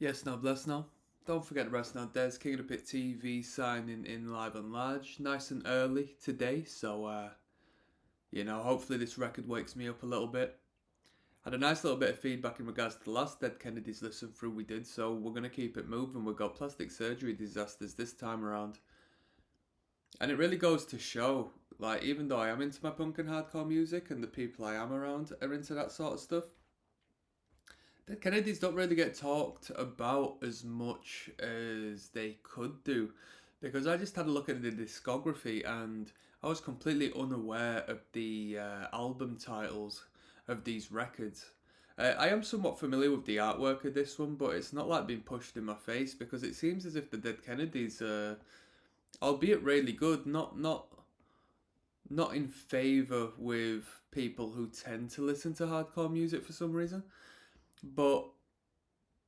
Yes, no, bless no. Don't forget the rest now. There's King of the Pit TV signing in live and large, nice and early today. So, hopefully this record wakes me up a little bit. Had a nice little bit of feedback in regards to the last Dead Kennedys listen through we did, so we're going to keep it moving. We've got plastic surgery disasters this time around. And it really goes to show, like, even though I am into my punk and hardcore music and the people I am around are into that sort of stuff, the Kennedys don't really get talked about as much as they could do, because I just had a look at the discography and I was completely unaware of the album titles of these records. I am somewhat familiar with the artwork of this one, but it's not like being pushed in my face, because it seems as if the Dead Kennedys, albeit really good, not in favour with people who tend to listen to hardcore music for some reason. But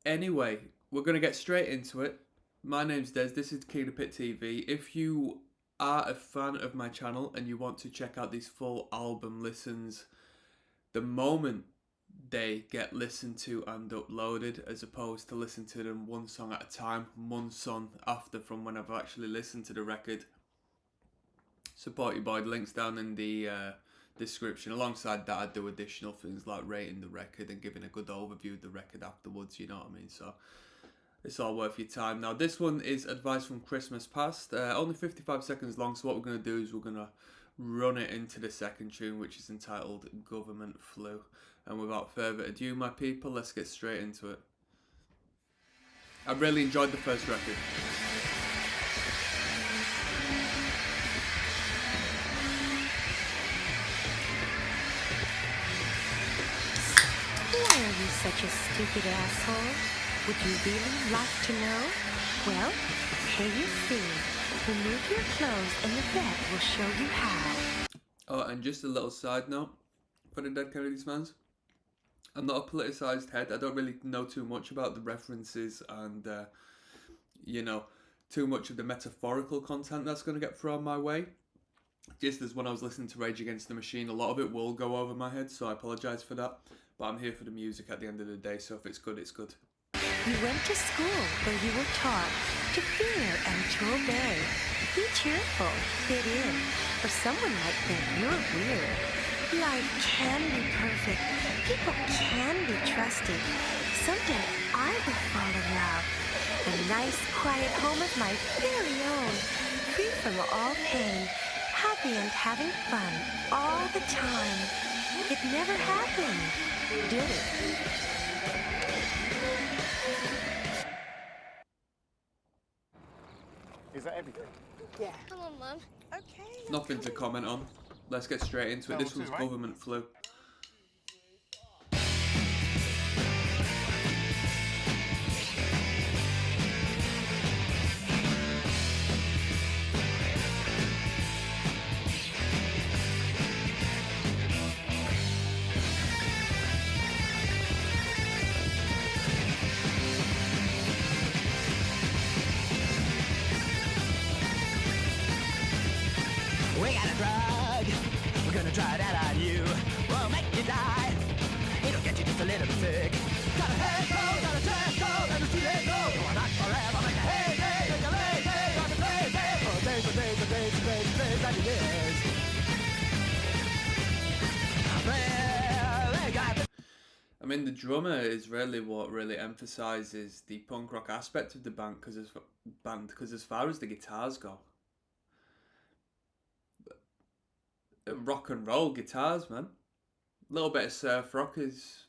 anyway, we're going to get straight into it. My name's Des, this is King of the Pit TV. If you are a fan of my channel and you want to check out these full album listens the moment they get listened to and uploaded, as opposed to listen to them one song at a time, months on after from when I've actually listened to the record, support your boy. Links down in the description. Alongside that, I do additional things like rating the record and giving a good overview of the record afterwards, you know what I mean? So it's all worth your time. Now, this one is Advice from Christmas Past, only 55 seconds long, so what we're going to do is we're going to run it into the second tune, which is entitled Government Flu. And without further ado, my people, let's get straight into it. I really enjoyed the first record. Why are you such a stupid asshole? Would you really like to know? Well, here you see. Remove your clothes and the vet will show you how. Oh, and just a little side note for the Dead Kennedys fans. I'm not a politicised head. I don't really know too much about the references and, too much of the metaphorical content that's going to get thrown my way. Just as when I was listening to Rage Against the Machine, a lot of it will go over my head, so I apologise for that. But I'm here for the music at the end of the day, so if it's good, it's good. You went to school where you were taught to fear and to obey. Be cheerful, fit in, or someone might think you're weird. Life can be perfect. People can be trusted. Someday I will fall in love. A nice, quiet home of my very own. Free from all pain. Happy and having fun all the time. It never happened, did it? Is that everything? Yeah. Come on, Mum. Okay. Nothing to comment on. Let's get straight into it. This one's Government Flu. We got a drug, we're gonna try it out on you. We'll make you die, it'll get you just a little bit sick. Got a head cold, got a chest cold, and a student cold. Well, not forever, make a hey, make a lay, got a day, for days and days and days and days and days and years. Well, they got I mean, the drummer is really what really emphasises the punk rock aspect of the band, because as far as the guitars go, rock and roll guitars, man. A little bit of surf rock is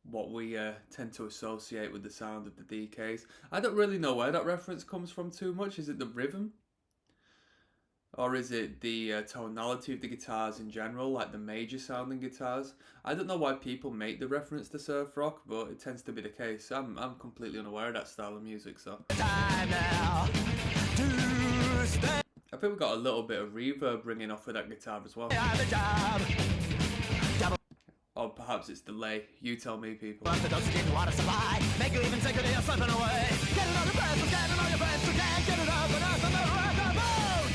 what we tend to associate with the sound of the DKs. I don't really know where that reference comes from too much. Is it the rhythm? Or is it the tonality of the guitars in general, like the major sounding guitars? I don't know why people make the reference to surf rock, but it tends to be the case. I'm completely unaware of that style of music, so. time now to stay I think we got a little bit of reverb ringing off of that guitar as well. on the job. Or perhaps it's delay. You tell me, people. But the dosage in water supply make you even sicker than you're slipping away. Get it on your breath, forgetting all your friends, so can't get it up and up on the rock and roll.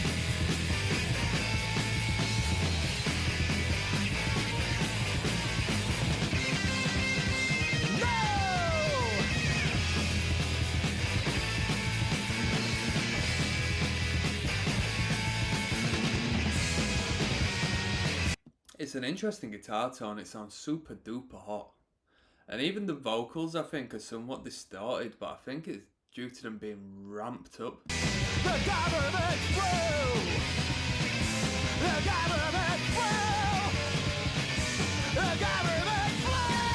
No! It's an interesting guitar tone. It sounds super duper hot. And even the vocals, I think, are somewhat distorted, but I think it's due to them being ramped up. The government will! The government will! The government will!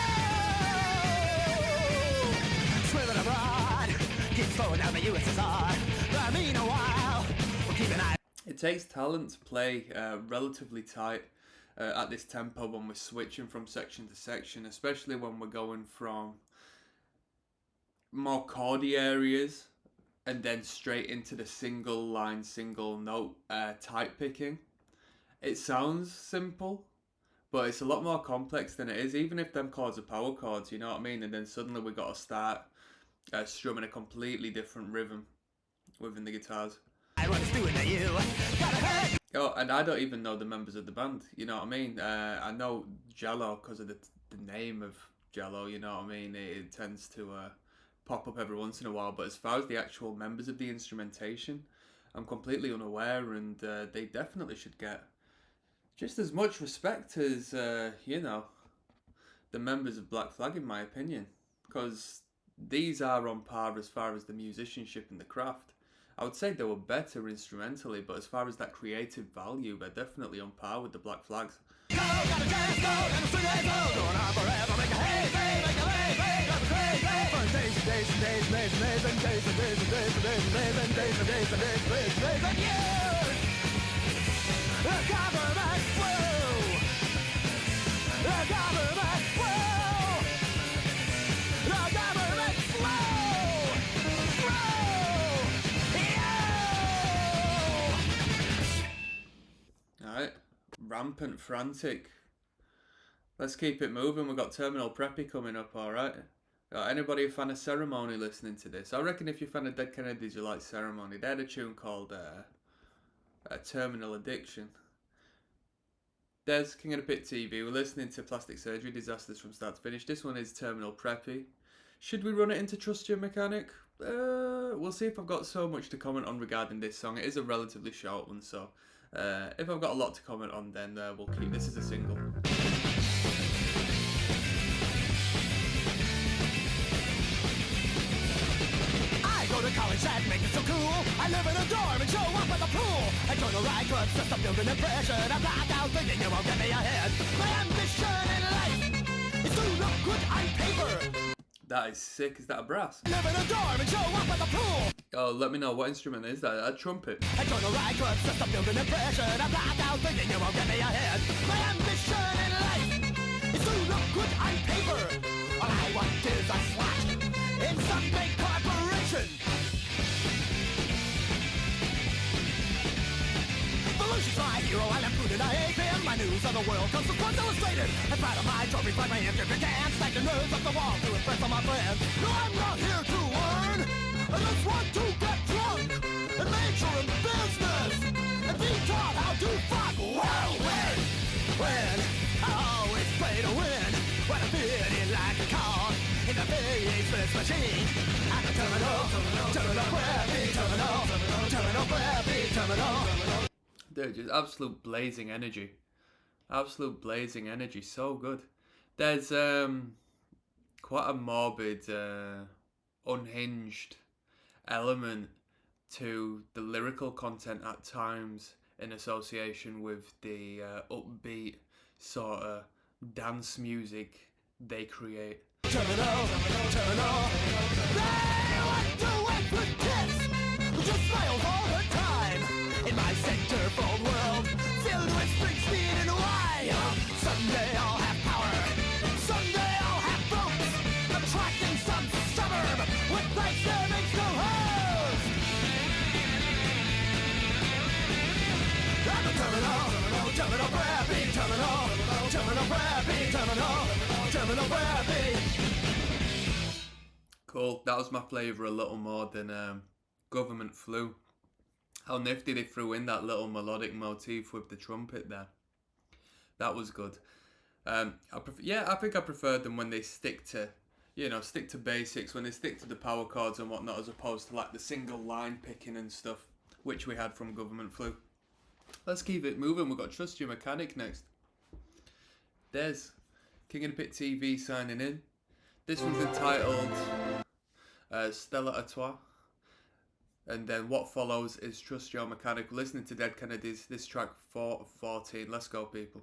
Swimming abroad, keep slowing down the USSR. But meanwhile, we'll keep an eye. It takes talent to play relatively tight at this tempo when we're switching from section to section, especially when we're going from more chordy areas and then straight into the single line, single note type picking. It sounds simple, but it's a lot more complex than it is, even if them chords are power chords, you know what I mean? And then suddenly we got to start strumming a completely different rhythm within the guitars. Oh, and I don't even know the members of the band, you know what I mean? I know Jello because of the name of Jello, you know what I mean? It tends to pop up every once in a while, but as far as the actual members of the instrumentation, I'm completely unaware, and they definitely should get just as much respect as, you know, the members of Black Flag, in my opinion, because these are on par as far as the musicianship and the craft. I would say they were better instrumentally, but as far as that creative value, they're definitely on par with the Black Flags. Alright, Rampant Frantic. Let's keep it moving. We've got Terminal Preppy coming up, alright? Anybody a fan of Ceremony listening to this? I reckon if you're a fan of Dead Kennedys, you like Ceremony. They had a tune called Terminal Addiction. Des, King of the Pit TV. We're listening to Plastic Surgery Disasters from start to finish. This one is Terminal Preppy. Should we run it into Trust Your Mechanic? We'll see if I've got so much to comment on regarding this song. It is a relatively short one, so if I've got a lot to comment on, then we'll keep this as a single. Go to college and make it so cool. I live in a dorm and show up at the pool. I turn the right clubs just to build an impression. I'm blacked out thinking you won't get me ahead. My ambition in life is to look good on paper. That is sick. Is that a brass? Live in a dorm and show up at the pool. Oh, let me know. What instrument is that? A trumpet? I turn the right clubs just to build an impression. I'm blacked out thinking you won't get me ahead. My ambition in life is to look good on paper. All I want is a slot in some big corporation. Volusi's my hero, and I'm good and I hate him. My news of the world comes from Sports Illustrated. I'm proud of my trophies, like my intricate dance. Stack the nerves up the wall to impress all my friends. No, I'm not here to learn. I just want to get drunk and major in business and be taught how to fuck. Well, when I always play to win. When I'm feeling like a car in the faceless machine. At the terminal, terminal preppy, terminal preppy, terminal. Dude, just absolute blazing energy. Absolute blazing energy. So good. There's quite a morbid, unhinged element to the lyrical content at times in association with the upbeat sort of dance music they create. Terminal. They want to wait with kids. Just smiles all the time. In my centerfold world, filled with Springsteen and wine. Someday I'll have power. Someday I'll have votes. Attracting some suburb with Thanksgiving to host. I'm a terminal preppy, terminal preppy, terminal preppy. Cool. That was my flavour a little more than Government Flu. How nifty they threw in that little melodic motif with the trumpet there. That was good. I think I preferred them when they stick to basics, when they stick to the power chords and whatnot, as opposed to like the single line picking and stuff, which we had from Government Flu. Let's keep it moving. We've got Trust Your Mechanic next. Des, King of the Pit TV signing in. This one's entitled Stella Artois. And then what follows is Trust Your Mechanic. Listening to Dead Kennedys, this track 4 of 14. Let's go, people.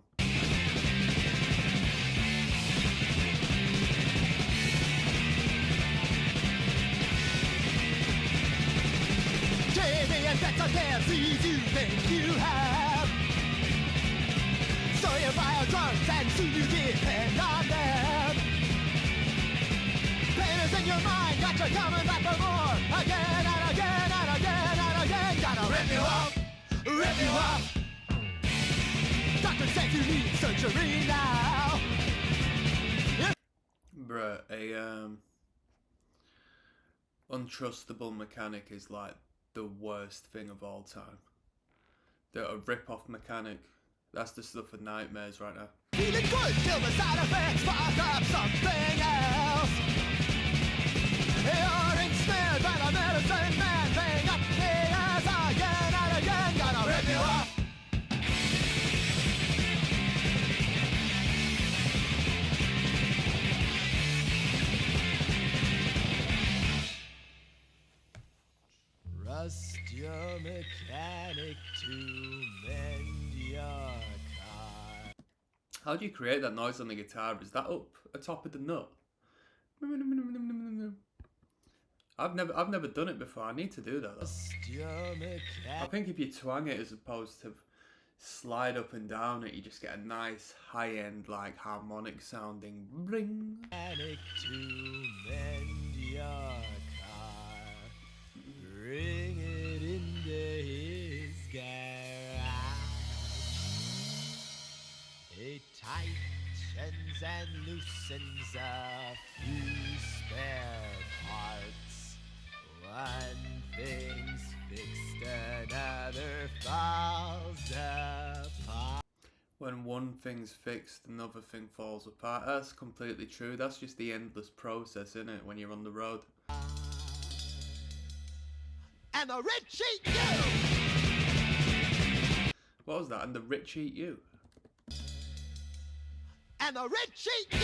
That's a disease you think you have. So you buy a drugs and soon you depend on them. Pain is in your mind, got you coming back for more. Again and again and again and again. Gotta rip you off, rip you off. Doctor says you need surgery now. Bruh, a untrustable mechanic is like the worst thing of all time. They're a rip-off mechanic. That's the stuff of nightmares right now. Feeling good till the side effects spark up something else. You're ensnared by the medicine man, paying up the ass again and again. Gonna rip you off. Trust your mechanic to mend your car. How do you create that noise on the guitar? Is that up atop of the nut? I've never done it before. I need to do that though. I think if you twang it as opposed to slide up and down it, you just get a nice high-end like harmonic sounding ring. Mechanic to mend your car. Bring it into his garage. He tightens and loosens a few spare parts. One thing's fixed, another falls apart. When one thing's fixed, another thing falls apart. That's completely true. That's just the endless process, isn't it, when you're on the road? And the rich eat you! What was that? And the rich eat you? And the rich eat you!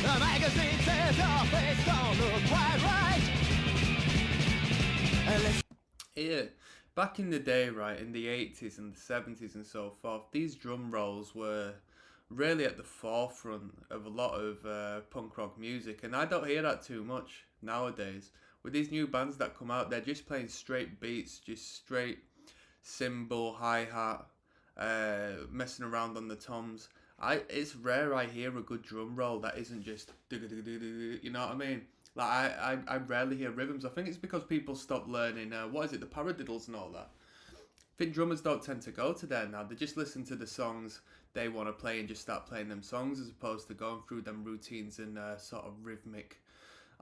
The magazine says your face don't look quite right. Yeah, back in the day, right, in the 80s and the 70s and so forth, these drum rolls were really at the forefront of a lot of punk rock music, and I don't hear that too much nowadays. With these new bands that come out, they're just playing straight beats, just straight cymbal, hi-hat, messing around on the toms. It's rare I hear a good drum roll that isn't just you know what I mean? Like I rarely hear rhythms. I think it's because people stop learning the paradiddles and all that. I think drummers don't tend to go to there now. They just listen to the songs they want to play and just start playing them songs, as opposed to going through them routines and sort of rhythmic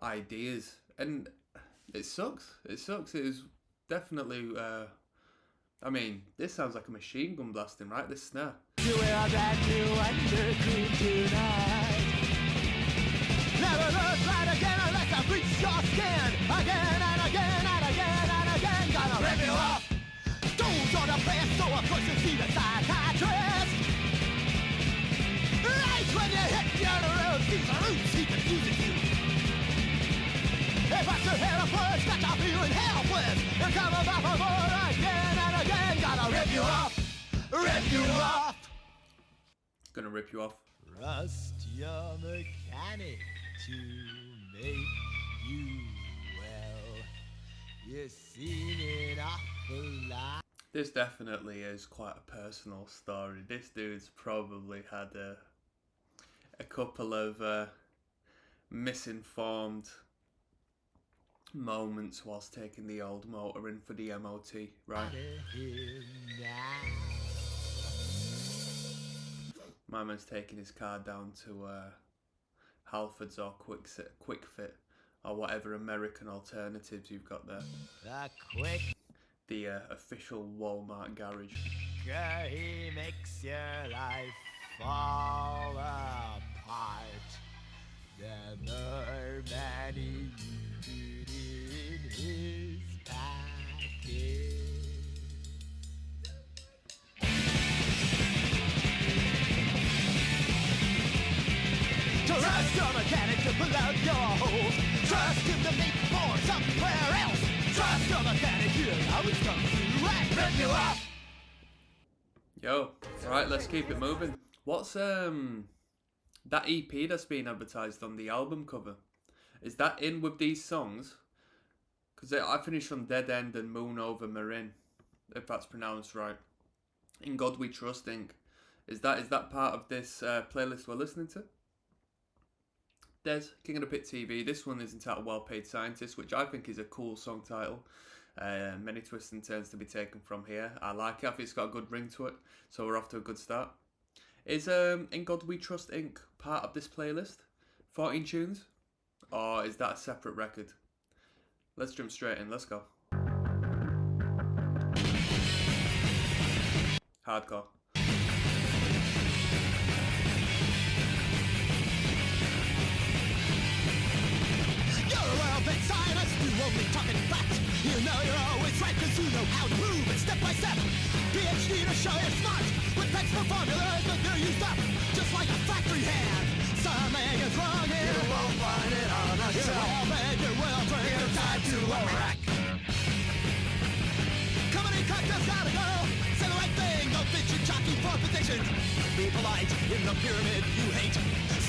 ideas. And it sucks. It sucks. It is definitely. I mean, this sounds like a machine gun blasting, right? This snare. You wear a brand new undercream tonight. Never look right again unless I reach your skin. Again and again and again and again. Gonna rip you off. Stones on the place, so of course you see the psychiatrist. Right when you hit your road, these are roots he confuses you. If that's your hair up first, got you feeling helpless. You're coming back for more again and again. Gonna rip you off. Rip you off. Gonna rip you off. Trust your mechanic to make you well. You've seen it awful lot. This definitely is quite a personal story. This dude's probably had a couple of misinformed moments whilst taking the old motor in for the MOT, right? My man's taking his car down to Halfords or Quick Fit or whatever American alternatives you've got there. The official Walmart garage. He makes your life fall apart. The more money you put in his pocket, Trust your mechanic to pull out your hose. Trust him to make more somewhere else. Trust your mechanic, here's how it comes to and rip you up. Yo, right, let's keep it moving. What's that EP that's being advertised on the album cover? Is that in with these songs? Because I finished on Dead End and Moon Over Marin, if that's pronounced right. In God We Trust Inc. Is that part of this playlist we're listening to? Des, King of the Pit TV. This one is entitled Well Paid Scientist, which I think is a cool song title. Many twists and turns to be taken from here. I like it. I think it's got a good ring to it, so we're off to a good start. Is In God We Trust Inc. part of this playlist? 14 tunes? Or is that a separate record? Let's jump straight in. Let's go. Hardcore. You're a well-fed scientist, you only talking facts. You know you're always right, cause you know how to prove it step by step. PhD to show you're smart, with textbook formulas that they're used up, just like a factory hand. Something is wrong here. You won't find it on a shelf. You're well-fed, you're well-trained, you're tied to a rack. Company cut just gotta go. Say the right thing, don't fit your jockey for position. Be polite in the pyramid you hate.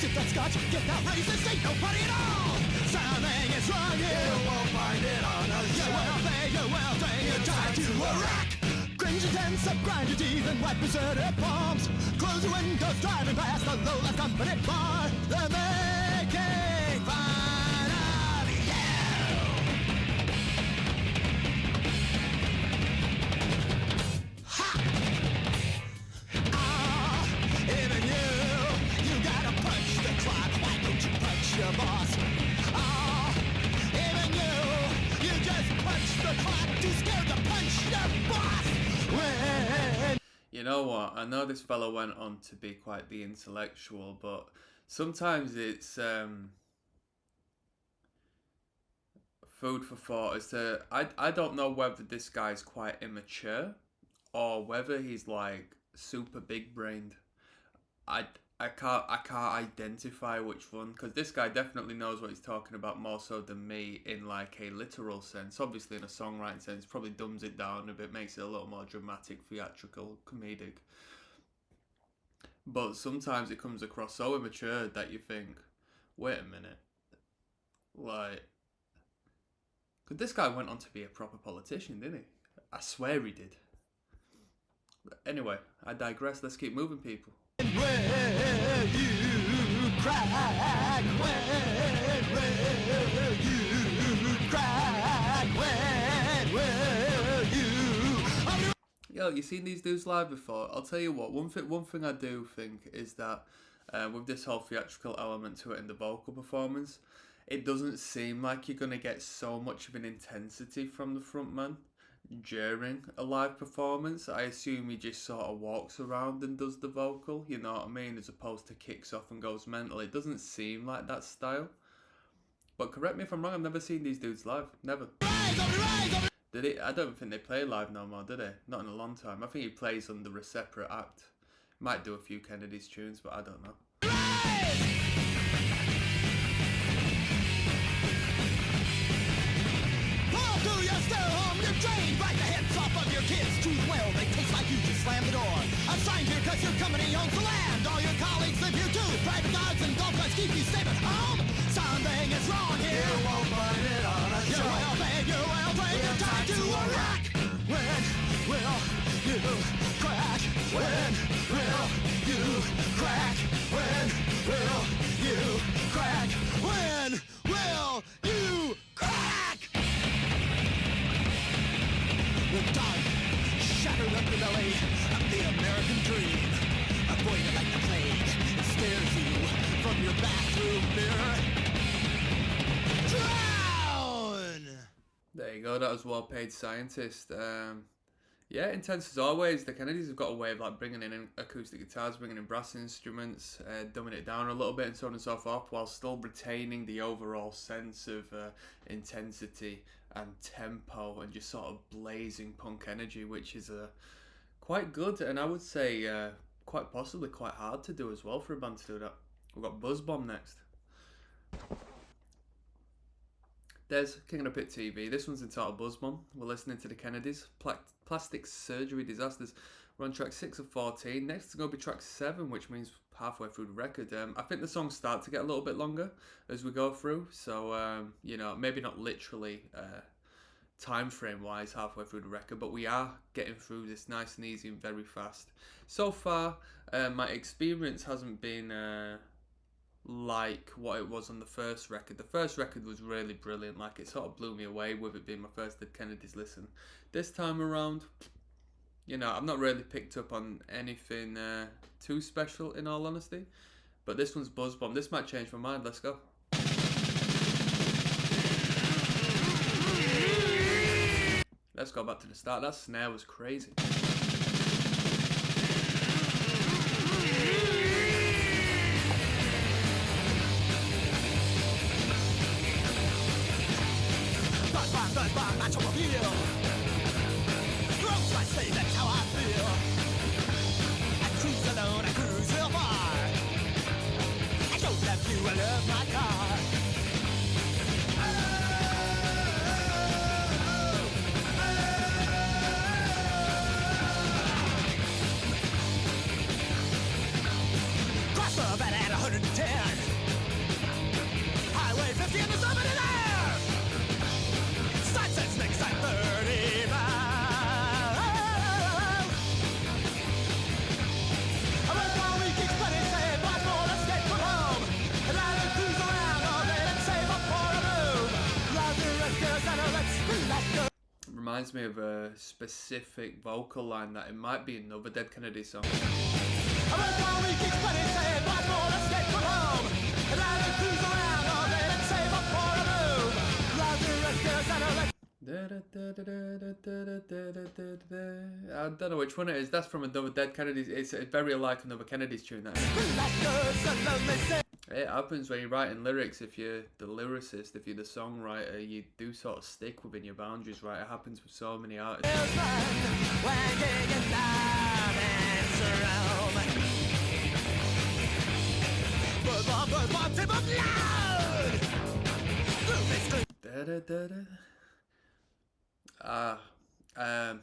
Sip that scotch, get that racist, ain't nobody at all. Something is wrong here. You won't find it on a shelf. You're well-fed, you're well-trained, you're tied to a rack. Cringe your tense up, grind your teeth, and wipe your sweater palms. Close your windows, driving past the low-life company bar. They're making fun of you. Ha! Ah, even you gotta punch the clock. Why don't you punch your boss? Ah, even you just punch the clock. Too scared to punch your boss. You know what? I know this fellow went on to be quite the intellectual, but sometimes it's food for thought. As to I don't know whether this guy's quite immature or whether he's like super big brained. I can't identify which one, because this guy definitely knows what he's talking about more so than me in like a literal sense. Obviously in a songwriting sense, probably dumbs it down a bit, makes it a little more dramatic, theatrical, comedic. But sometimes it comes across so immature that you think, wait a minute, like, because this guy went on to be a proper politician, didn't he? I swear he did. But anyway, I digress. Let's keep moving, people. Where you crack, when you crack, when you... Yo, you seen these dudes live before? I'll tell you what, one thing I do think is that with this whole theatrical element to it in the vocal performance, it doesn't seem like you're going to get so much of an intensity from the frontman during a live performance. I assume he just sort of walks around and does the vocal, you know what I mean, as opposed to kicks off and goes mental. It doesn't seem like that style. But correct me if I'm wrong, I've never seen these dudes live. Never. Did he? I don't think they play live no more, do they? Not in a long time. I think he plays under a separate act. Might do a few Kennedy's tunes, but I don't know. Do you stay home? You're trained. Bite the heads off of your kids. Too well, they taste like you just slammed the door. Assigned here cause your company owns the land. All your colleagues live here too. Private guards and golf carts keep you safe at home. Something is wrong here. You won't find it on a show. You're well paid, you're well trained, you're tied to a rack. When will you crack? When will you crack? When will you crack? When will you crack? The dark, shattered underbelly of the American dream. Avoided like the plague, it scares you from your bathroom mirror. Drown! There you go, that was Well Paid Scientist. Yeah, intense as always. The Kennedys have got a way of like bringing in acoustic guitars, bringing in brass instruments, dumbing it down a little bit and so on and so forth, while still retaining the overall sense of intensity and tempo and just sort of blazing punk energy, which is quite good, and I would say quite possibly quite hard to do as well for a band to do that. We've got Buzz Bomb next. There's King of the Pit TV. This one's entitled Buzz Bomb. We're listening to the Kennedys. Plastic Surgery Disasters. We're on track 6 of 14. Next is going to be track 7, which means halfway through the record. I think the songs start to get a little bit longer as we go through. So, you know, maybe not literally time frame wise halfway through the record, but we are getting through this nice and easy and very fast. So far, my experience hasn't been like what it was on the first record. The first record was really brilliant. Like, it sort of blew me away with it being my first Dead Kennedys listen. This time around, you know, I've not really picked up on anything too special, in all honesty. But this one's Buzz Bomb. This might change my mind. Let's go. Let's go back to the start. That snare was crazy. Reminds me of a specific vocal line that it might be another Dead Kennedy song. I don't know which one it is. That's from another Dead Kennedys. It's very like another Kennedys tune. That it happens when you're writing lyrics. If you're the lyricist, if you're the songwriter, you do sort of stick within your boundaries, right? It happens with so many artists.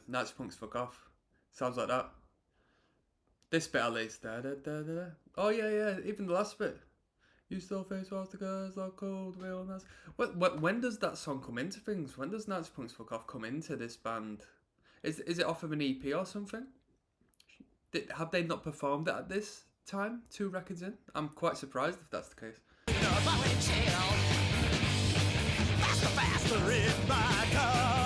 Nazi Punks Fuck Off. Sounds like that. This bit at least. Oh yeah, even the last bit. You still face off the girls like cold real nice. When does that song come into things? When does Nazi Punks Fuck Off come into this band? Is it off of an EP or something? Have they not performed it at this time? 2 records in? I'm quite surprised if that's the case. Faster in my car.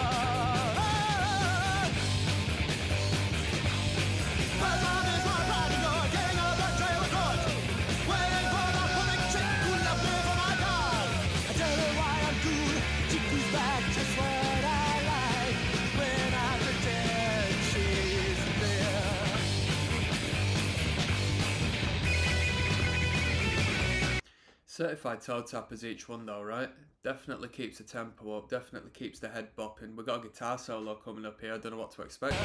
Certified toe tappers each one though, right? Definitely keeps the tempo up, definitely keeps the head bopping. We've got a guitar solo coming up here, I don't know what to expect.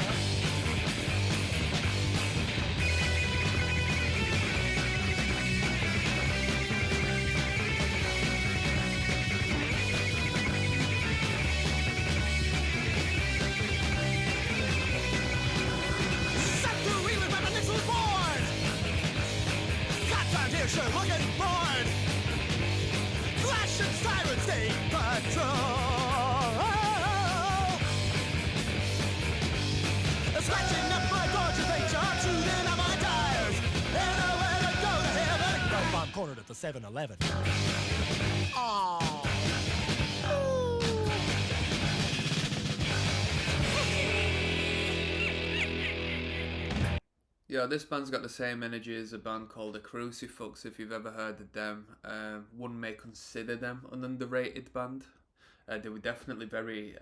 Cornered at the 7-Eleven. Oh. Yeah, this band's got the same energy as a band called the Crucifix, if you've ever heard of them. One may consider them an underrated band. They were definitely very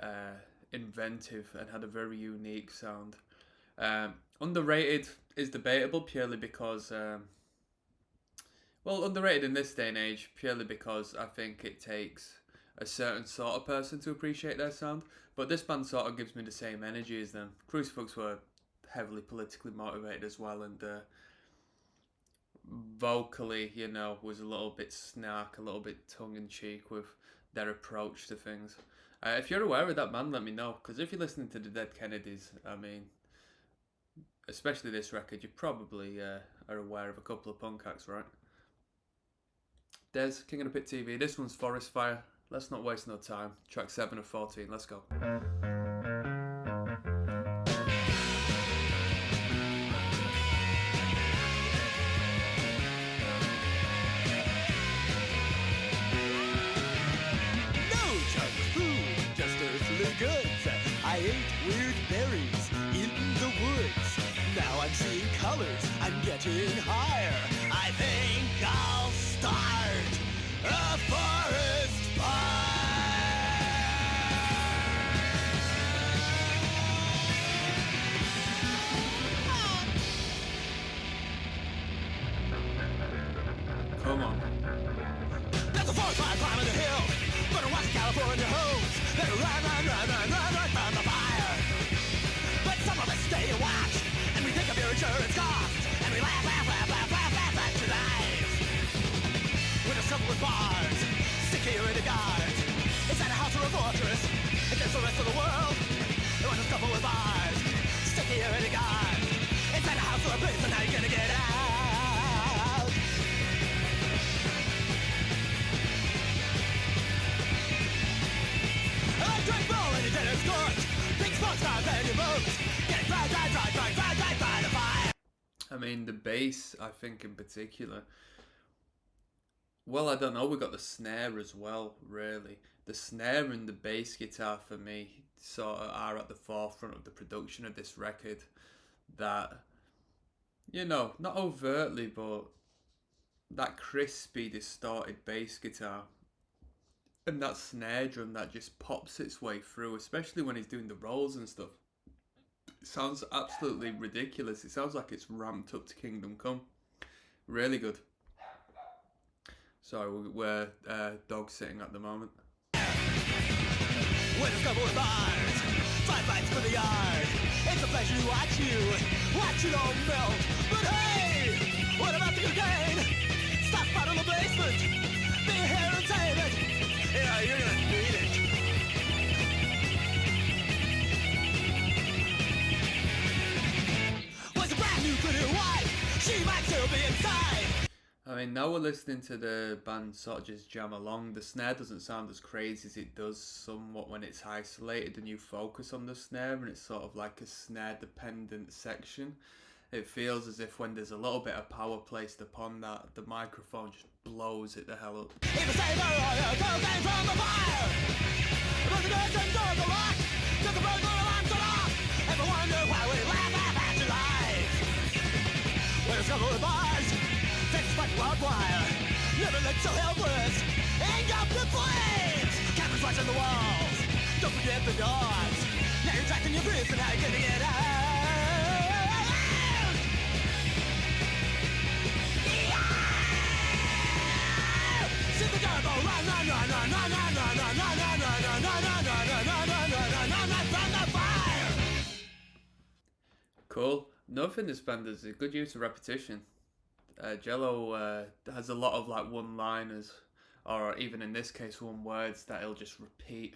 inventive and had a very unique sound. Underrated is debatable purely because... well, underrated in this day and age purely because I think it takes a certain sort of person to appreciate their sound. But this band sort of gives me the same energy as them. Crucifix were heavily politically motivated as well, and vocally, you know, was a little bit snark, a little bit tongue-in-cheek with their approach to things. If you're aware of that band, let me know, because if you're listening to the Dead Kennedys, I mean, especially this record, you probably are aware of a couple of punk acts, right? Des, King of the Pit TV, this one's Forest Fire. Let's not waste no time. Track 7 of 14, let's go. I ate weird berries in the woods. Now I'm seeing colors, I'm getting higher. I think I'll start a forest fire. Come on. There's a forest fire climbing the hill. Gonna watch California homes. Better run from the fire. But some of us stay and watch, and we think of your insurance costs, and we laugh at your life. We're just couple with bars, security guards. Is that a house or a fortress? Against the rest of the world? We're just couple with bars, security guards. Is that a house or a place, and how you gonna get out? I mean, the bass, I think in particular. Well, I don't know, we got the snare as well, really. The snare and the bass guitar for me sort of are at the forefront of the production of this record. That, you know, not overtly, but that crispy, distorted bass guitar and that snare drum that just pops its way through, especially when he's doing the rolls and stuff. It sounds absolutely ridiculous. It sounds like it's ramped up to Kingdom Come. Really good. Sorry, we're dog sitting at the moment. When it's couple with bars, 5 bites for the yard. It's a pleasure to watch it all melt. But hey, what about the cocaine? Stockpile in the basement. Be here and save it. Yeah, you're gonna need it. Was a brand new pretty wife. She might still be inside. I mean, now we're listening to the band sort of just jam along. The snare doesn't sound as crazy as it does somewhat when it's isolated and you focus on the snare and it's sort of like a snare dependent section. It feels as if when there's a little bit of power placed upon that, the microphone just blows it the hell up. Even saver oil, cocaine from the fire. But the doors and doors are locked. Took a burglar alarm set off. Ever wonder why we laugh at your life? When it's covered with bars, fixed like wild wire. Never looked so helpless. Hang up the flames. Cameras watching the walls. Don't forget the dogs. Now you're trapped in your prison. How you gonna get out? See the girl go run, run, run, run, run, run, run, run, run, run, run, run, run, run, run from the fire. Cool. Another thing this band does is a good use of repetition. Jello has a lot of like one-liners, or even in this case, one words that he'll just repeat.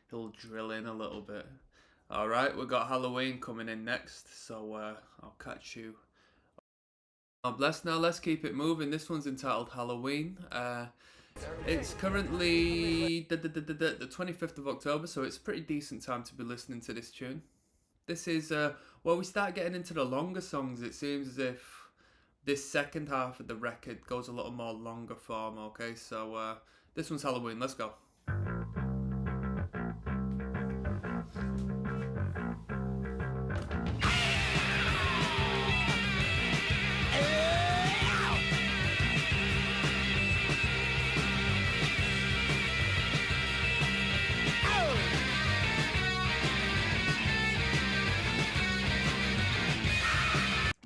He'll drill in a little bit. All right, we've got Halloween coming in next, so I'll catch you. God bless. Now let's keep it moving. This one's entitled Halloween. It's currently the 25th of October, so it's a pretty decent time to be listening to this tune. This is well, we start getting into the longer songs. It seems as if this second half of the record goes a little more longer form, okay? So this one's Halloween, let's go.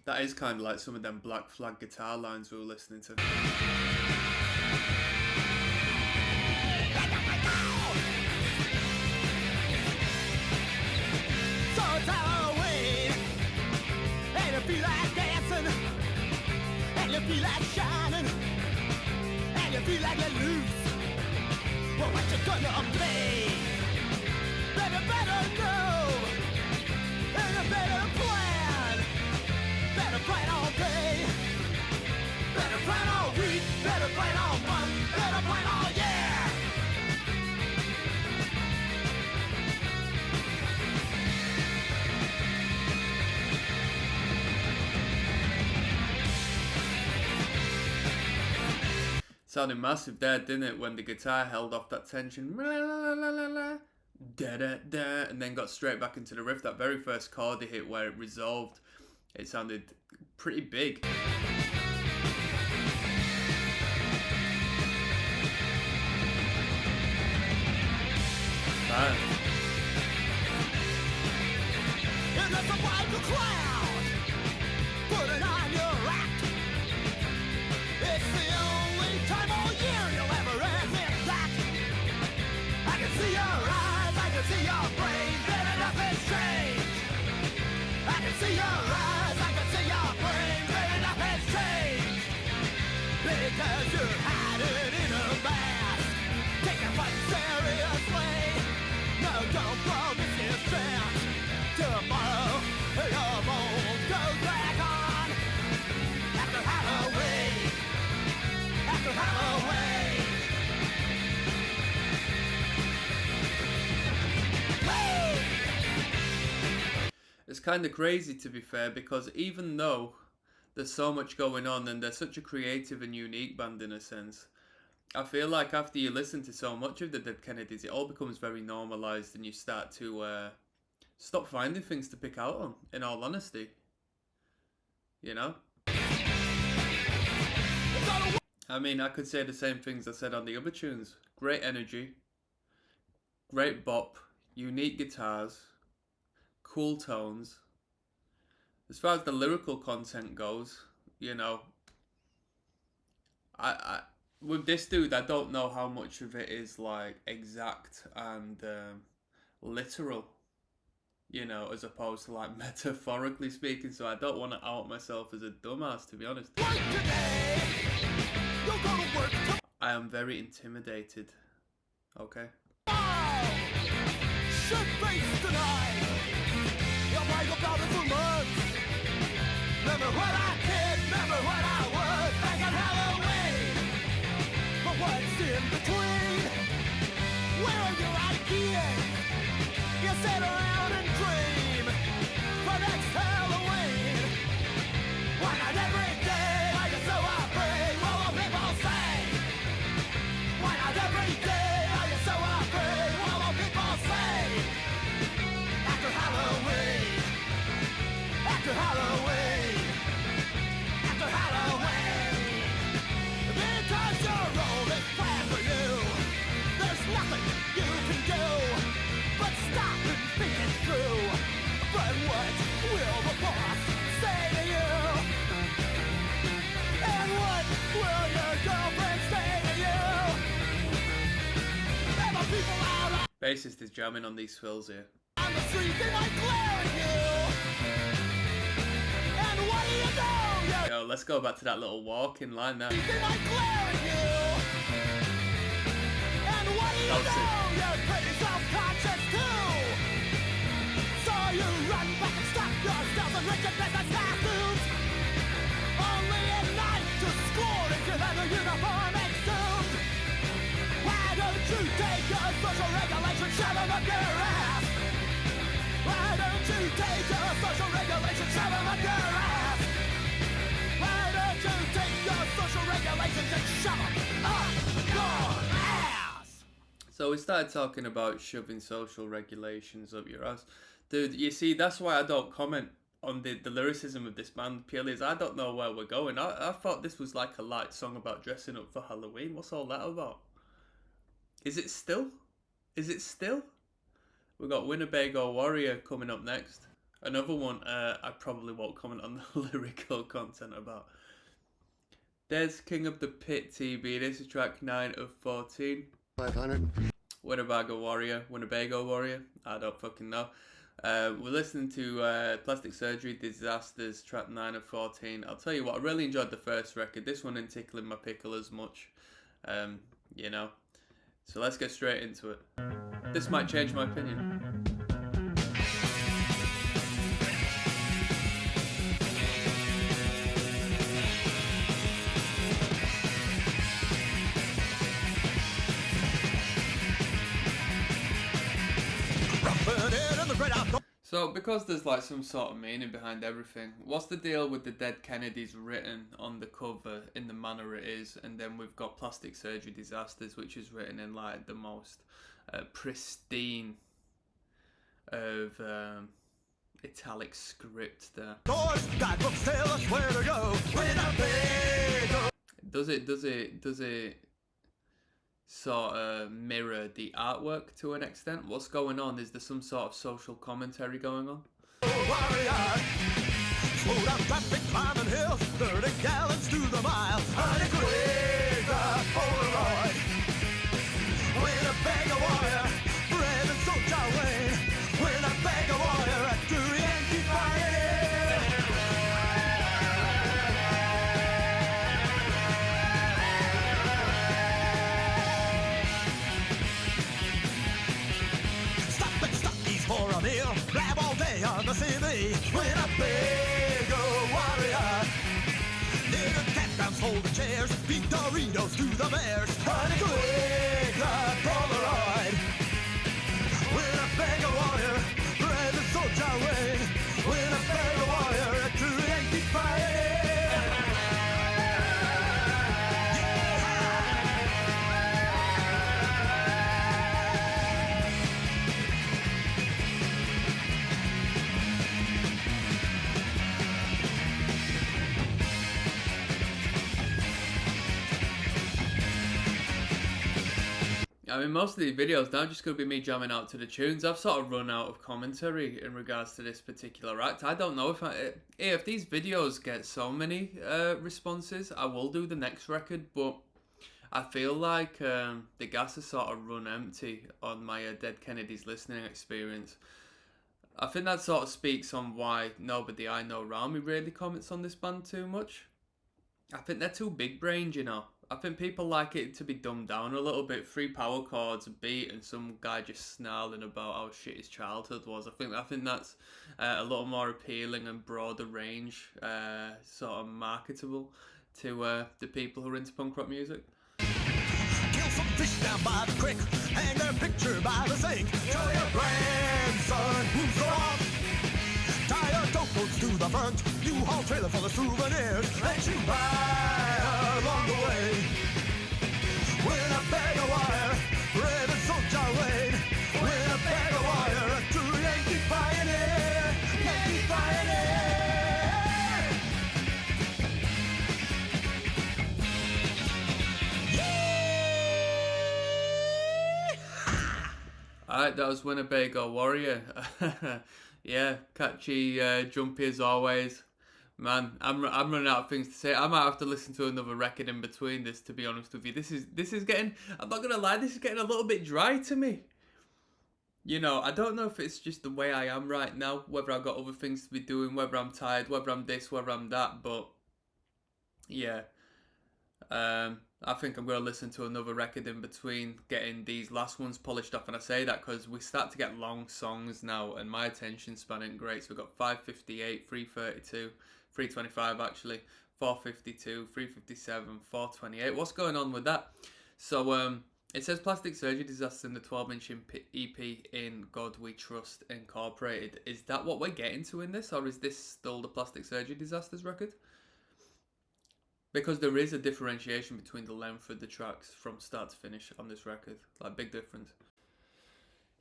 That is kind of like some of them Black Flag guitar lines we were listening to. So it's Halloween, and you feel like dancing, and you you feel like shining, and you feel like you're loose. Well, what you gonna play? Better know, and a better plan. Better plan all day. Better plan all week. Better plan all month. Better plan all year. Sounded massive there, didn't it, when the guitar held off that tension, da da da, and then got straight back into the riff. That very first chord he hit where it resolved, it sounded pretty big. Man. And that's a white cloud, put it on your act. It's the only time all year you'll ever admit that. I can see your eyes, I can see your brain, better nothing's changed. I can see your eyes, I can see your brain, better nothing's changed. Because you're hiding in a mask, take it fun seriously. No, don't blow this is chance. Tomorrow, your bones go back on. After Halloween, after Halloween. Woo! It's kind of crazy, to be fair, because even though there's so much going on and they're such a creative and unique band in a sense, I feel like after you listen to so much of the Dead Kennedys, it all becomes very normalised and you start to stop finding things to pick out on, in all honesty. You know? I mean, I could say the same things I said on the other tunes. Great energy, great bop, unique guitars, cool tones. As far as the lyrical content goes, you know, I with this dude, I don't know how much of it is like exact and literal, you know, as opposed to like metaphorically speaking. So I don't want to out myself as a dumbass, to be honest. Today, you'll go to work tomorrow. I am very intimidated. Okay. Shit face tonight. You'll brag about it for months. Remember what I did, remember what I was back at Halloween. But what's in between? Where are your ideas? You sit around and dream for next Halloween. Why not every day? Are you so afraid? What will people say? Why not every day? Are you so afraid? What will people say? After Halloween, after Halloween, after Halloween, because your role is planned for you. There's nothing you can do but stop and think it through. But what will the boss say to you? And what will your girlfriend say to you? And the people out Bassist is jamming on these fills here. on the street, they might glare at you. And what do you know? Yo, let's go back to that little walk-in line now. They might glare at you. And what do you That was know? You're pretty self-conscious too. So you run back and stop yourself and rip your business tattoos. Only at night to score if you have a uniform exhumed. Why don't you take your social regulation, shove them up your ass? Why don't you take your social regulation, shove them up your ass? Why don't you take your social regulations and shove them up your ass? So we started talking about shoving social regulations up your ass. Dude, you see, that's why I don't comment on the lyricism of this band, purely as I don't know where we're going. I thought this was like a light song about dressing up for Halloween. What's all that about? Is it still? Is it still? We've got Winnebago Warrior coming up next. Another one I probably won't comment on the lyrical content about. There's King of the Pit TB. This is track 9 of 14. 500. Winnebago Warrior. I don't fucking know. We're listening to Plastic Surgery Disasters, track 9 of 14. I'll tell you what, I really enjoyed the first record. This one ain't tickling my pickle as much, you know. So let's get straight into it. This might change my opinion. So, because there's like some sort of meaning behind everything, what's the deal with the Dead Kennedys written on the cover in the manner it is, and then we've got Plastic Surgery Disasters, which is written in like the most pristine of italic script there. Does it sort of mirror the artwork to an extent? What's going on? Is there some sort of social commentary going on? Slow down traffic, climbing hills, 30 gallons to the mile. Honey, quick, Polaroid. When a bag of wire, bread and soldier Wayne. When a bag of wire, at the Yankee fire. For a meal, grab all day on the CV. When a big old warrior, nigga campgrounds folding chairs, beat Doritos to the bears. Honey, quick, Polaroid. When a bag of wire, bread and soldier Wayne. When a bag of wire, at the Yankee fire. I mean, most of these videos now just going to be me jamming out to the tunes. I've sort of run out of commentary in regards to this particular act. I don't know if these videos get so many responses, I will do the next record, but I feel like the gas has sort of run empty on my Dead Kennedys listening experience. I think that sort of speaks on why nobody I know around me really comments on this band too much. I think they're too big-brained, you know. I think people like it to be dumbed down a little bit. 3 power chords, a beat, and some guy just snarling about how shit his childhood was. I think that's a little more appealing and broader range, sort of marketable to the people who are into punk rock music. Kill some fish down by the creek, hang their picture by the sink. Show your grandson who's off. Tie your towboats to the front, U-Haul trailer full of souvenirs that you buy along the way. When a bag of wire, red and soldier Wayne. When a bag of wire, a true Yankee pioneer, Yankee pioneer. Yeah! Alright, that was Winnebago Warrior. Yeah, catchy, jumpy as always. Man, I'm running out of things to say. I might have to listen to another record in between this, to be honest with you. This is getting, I'm not gonna lie, this is getting a little bit dry to me. You know, I don't know if it's just the way I am right now, whether I've got other things to be doing, whether I'm tired, whether I'm this, whether I'm that, but yeah. I think I'm going to listen to another record in between getting these last ones polished off. And I say that because we start to get long songs now and my attention span isn't great. So we've got 5:58, 3:32, 3:25 actually, 4:52, 3:57, 4:28. What's going on with that? So it says Plastic Surgery Disaster in the 12-inch EP in God We Trust Incorporated. Is that what we're getting to in this, or is this still the Plastic Surgery Disasters record? Because there is a differentiation between the length of the tracks from start to finish on this record. Like, big difference.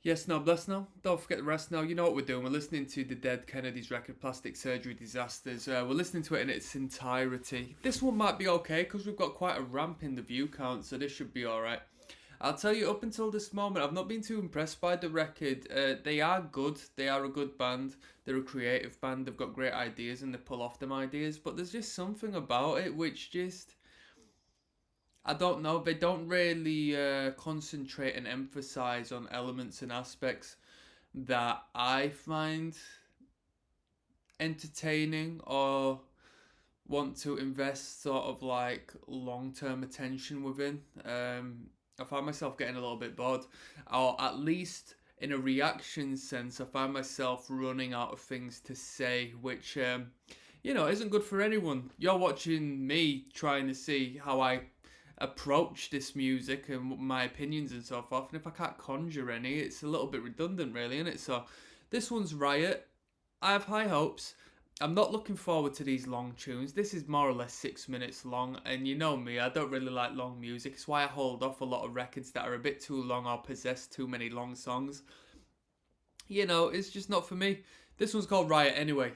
Yes, now, bless now. Don't forget the rest now. You know what we're doing. We're listening to the Dead Kennedys record, Plastic Surgery Disasters. We're listening to it in its entirety. This one might be okay because we've got quite a ramp in the view count, so this should be alright. I'll tell you, up until this moment, I've not been too impressed by the record. They are good. They are a good band. They're a creative band. They've got great ideas and they pull off them ideas. But there's just something about it which just... I don't know. They don't really concentrate and emphasise on elements and aspects that I find entertaining or want to invest sort of like long-term attention within. I find myself getting a little bit bored, or at least in a reaction sense, I find myself running out of things to say, which isn't good for anyone. You're watching me trying to see how I approach this music and my opinions and so forth, and if I can't conjure any, it's a little bit redundant, really, isn't it? So, this one's Riot. I have high hopes. I'm not looking forward to these long tunes. This is more or less 6 minutes long, and you know me, I don't really like long music. It's why I hold off a lot of records that are a bit too long or possess too many long songs. You know, it's just not for me. This one's called Riot anyway.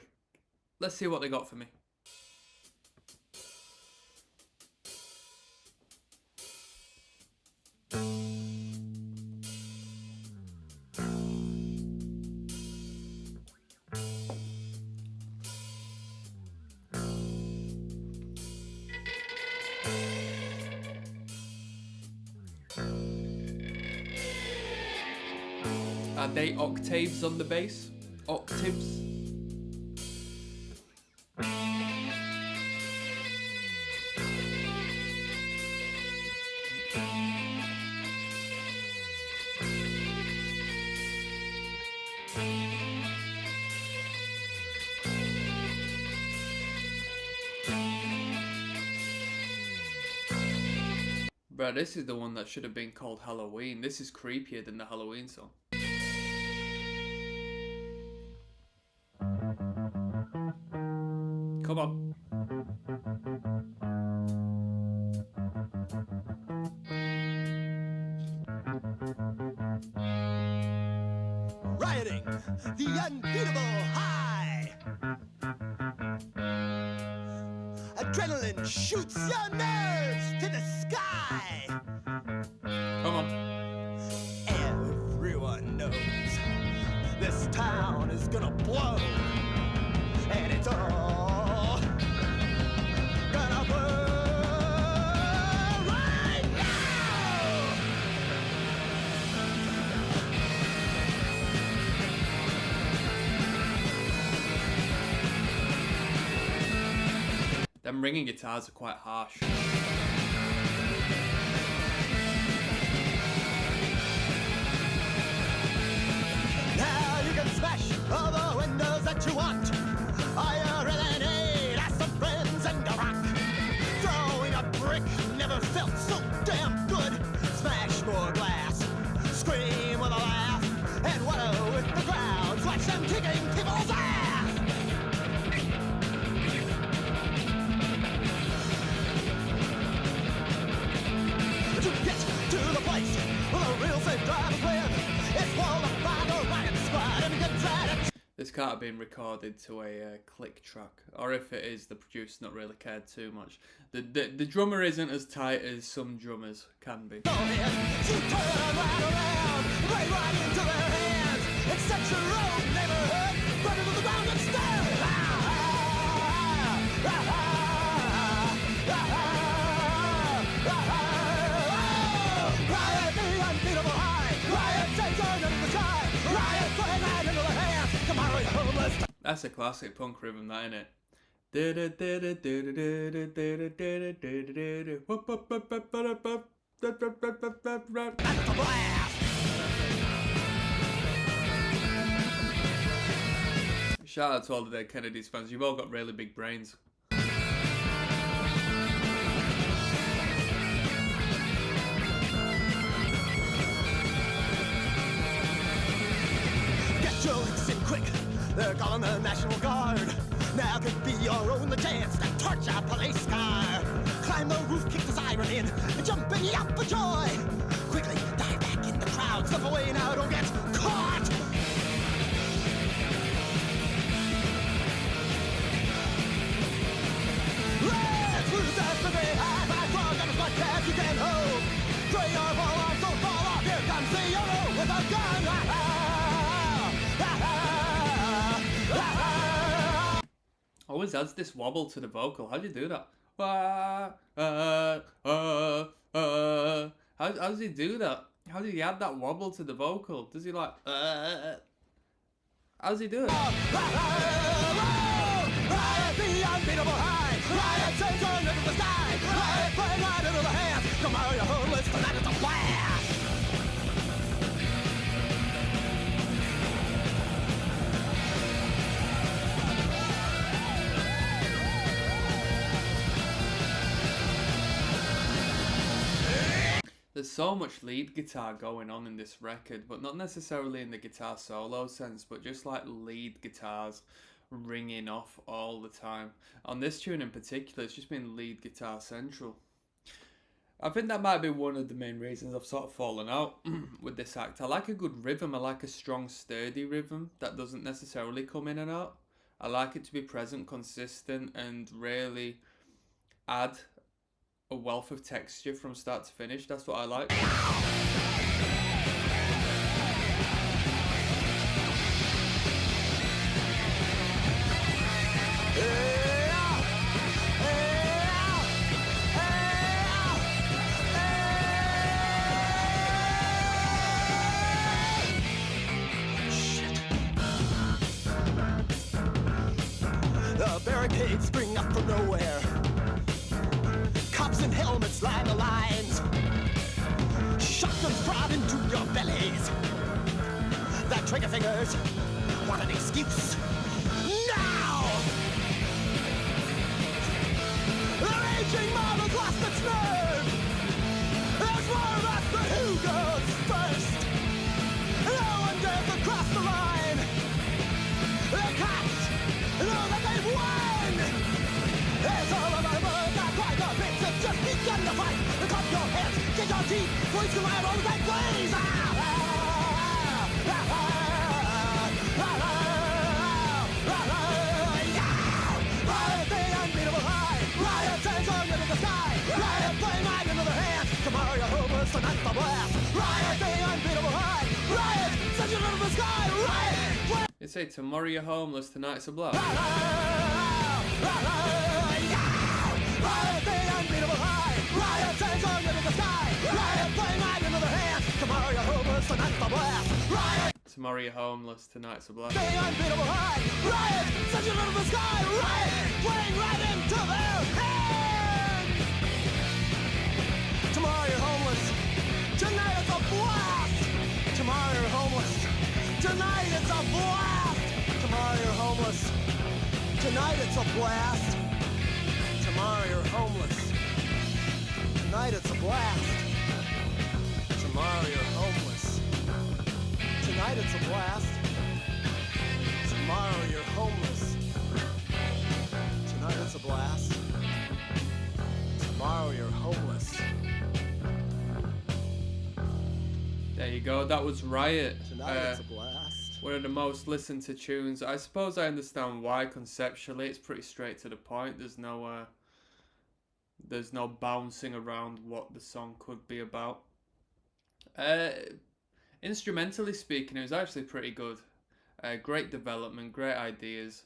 Let's see what they got for me. Are they octaves on the bass? Octaves? Bruh, this is the one that should have been called Halloween. This is creepier than the Halloween song. Come on. Rioting, the unbeatable high. Adrenaline shoots your nerves to the sky. Come on. Everyone knows this town is gonna blow, and it's all gonna blow right now. Them ringing guitars are quite harsh. Now you can smash all the windows that you want. Fire and aid, ask some friends and a rock. Throwing a brick never felt so damn good. Smash more glass, scream with a laugh, and wallow with the crowds. Watch them kicking people's ass. To get to the place where the real safe drivers live, it's walled by the riot squad, and you can try to. This can't have been recorded to a click track, or if it is, the producer's not really cared too much. The drummer isn't as tight as some drummers can be. You turn right around, right into their hands. It's such your own neighborhood, burn it to the ground and stand. Riot the unbeatable high, riot takes on into the sky, riot flying right into the hands. Tomorrow you're homeless. That's a classic punk rhythm, that, innit? That's a blast. Shout out to all the Dead Kennedys fans. You've all got really big brains. Get your licks in quick, they're calling the National Guard. Now could be your only chance to torch a police car. Climb the roof, kick the siren in, and jump and yap for joy. Quickly dive back in the crowd, slip away now, don't get caught. Let's lose that the day high, my frog, and as much as you can hold. Throw your ball arms, don't fall off, here comes the hero with a gun. Always adds this wobble to the vocal. How do you do that? How does he do that? How does he add that wobble to the vocal? Does he like? How's he do it? Riot the unbeatable high. Riot sends her into the sky. Riot flying right into the hands. Tomorrow you're homeless, tonight it's a blast. There's so much lead guitar going on in this record, but not necessarily in the guitar solo sense, but just like lead guitars ringing off all the time. On this tune in particular, it's just been lead guitar central. I think that might be one of the main reasons I've sort of fallen out with this act. I like a good rhythm. I like a strong, sturdy rhythm that doesn't necessarily come in and out. I like it to be present, consistent, and really add a wealth of texture from start to finish. That's what I like. The barricades spring up from nowhere. Cops in helmets line the lines. Shotguns prod into your bellies. The trigger fingers want an excuse. Now! The raging mob has lost its nerve. There's more of us, but who goes first? No one dares to cross the line. The cops know that they've won. It's all about words, not quite the bits have just begun to fight. Clap your hands, get your teeth, voice the riot on that blaze. Riot the unbeatable high. Riot sends on into the sky. Riot flame right into the hands. Tomorrow you're homeless, tonight's the blast. Riot the unbeatable high. Riot sends you into the sky. Riot. They say tomorrow you're homeless, tonight's a blast. Riot the unbeatable high. Riot sends on into the sky. Riot flame right into the hands. Tomorrow you're homeless, tonight's the blast. Riot. Tomorrow you're homeless, tonight's a blast. The unbeatable high. Riot sends you into the sky. Riot flame right into their hands. Tomorrow you're homeless. Tonight it's a blast. Tomorrow you're homeless. Tonight it's a blast. Tomorrow you're homeless. Tonight it's a blast. Tomorrow you're homeless. Tonight it's a blast. Tomorrow you're homeless. Tonight it's a blast. Tomorrow you're homeless. Tonight it's a blast. Tomorrow you're homeless. There you go, that was Riot. Tonight it's a blast. One of the most listened to tunes. I suppose I understand why conceptually. It's pretty straight to the point. There's no bouncing around what the song could be about. Instrumentally speaking, it was actually pretty good. Great development, great ideas.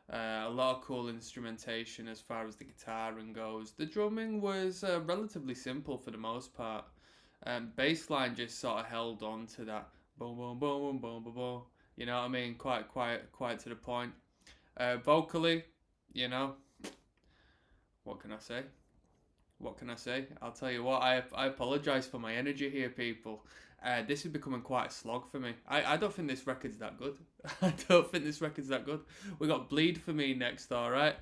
A lot of cool instrumentation as far as the guitaring goes. The drumming was relatively simple for the most part. Bassline just sort of held on to that boom boom boom boom boom boom boom. You know what I mean? Quite to the point. Vocally, you know, what can I say? What can I say? I'll tell you what, I apologise for my energy here, people. This is becoming quite a slog for me. I don't think this record's that good. I don't think this record's that good. We got Bleed For Me next, alright?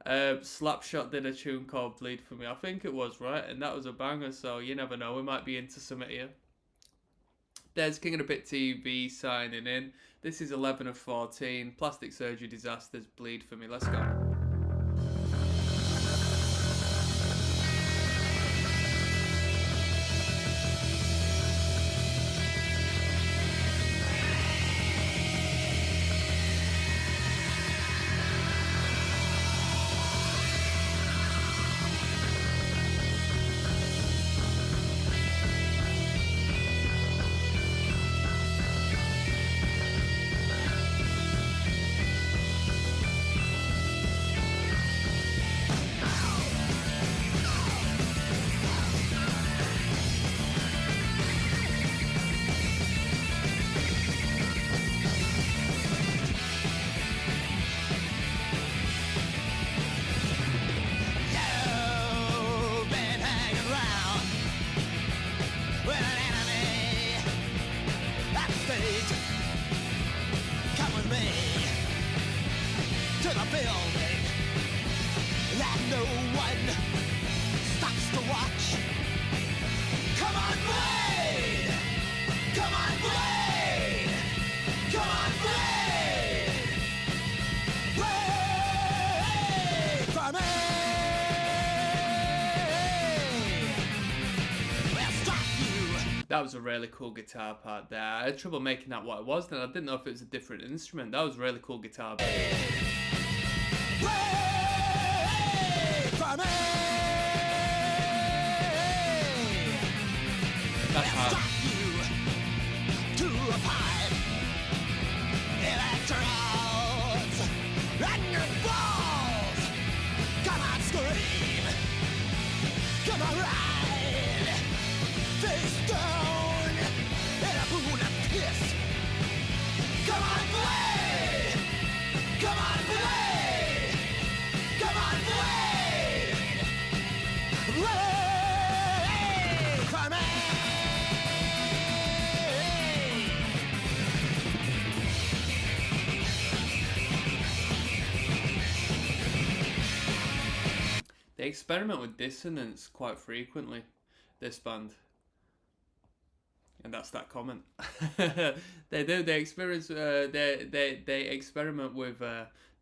Slapshot did a tune called Bleed For Me. I think it was, right? And that was a banger, so you never know. We might be into something here. There's King of the Pit TV signing in. This is 11 of 14. Plastic Surgery Disasters, Bleed For Me. Let's go. one stops to watch. Come on, Blade! Come on, Blade! Come on, Blade! Blade for me! We'll stop you! That was a really cool guitar part there. I had trouble making out what it was then. I didn't know if it was a different instrument. That was a really cool guitar part. Blade for me! That's hard. Stop you to a pipe, electrodes, and your balls. Come on, scream. Come on, ride. Face down in a pool of piss. Come on, Blade. Come on, Blade. Come on, Blade. Blade for me. They experiment with dissonance quite frequently, this band. And that's that comment. They do. They experience. They experiment with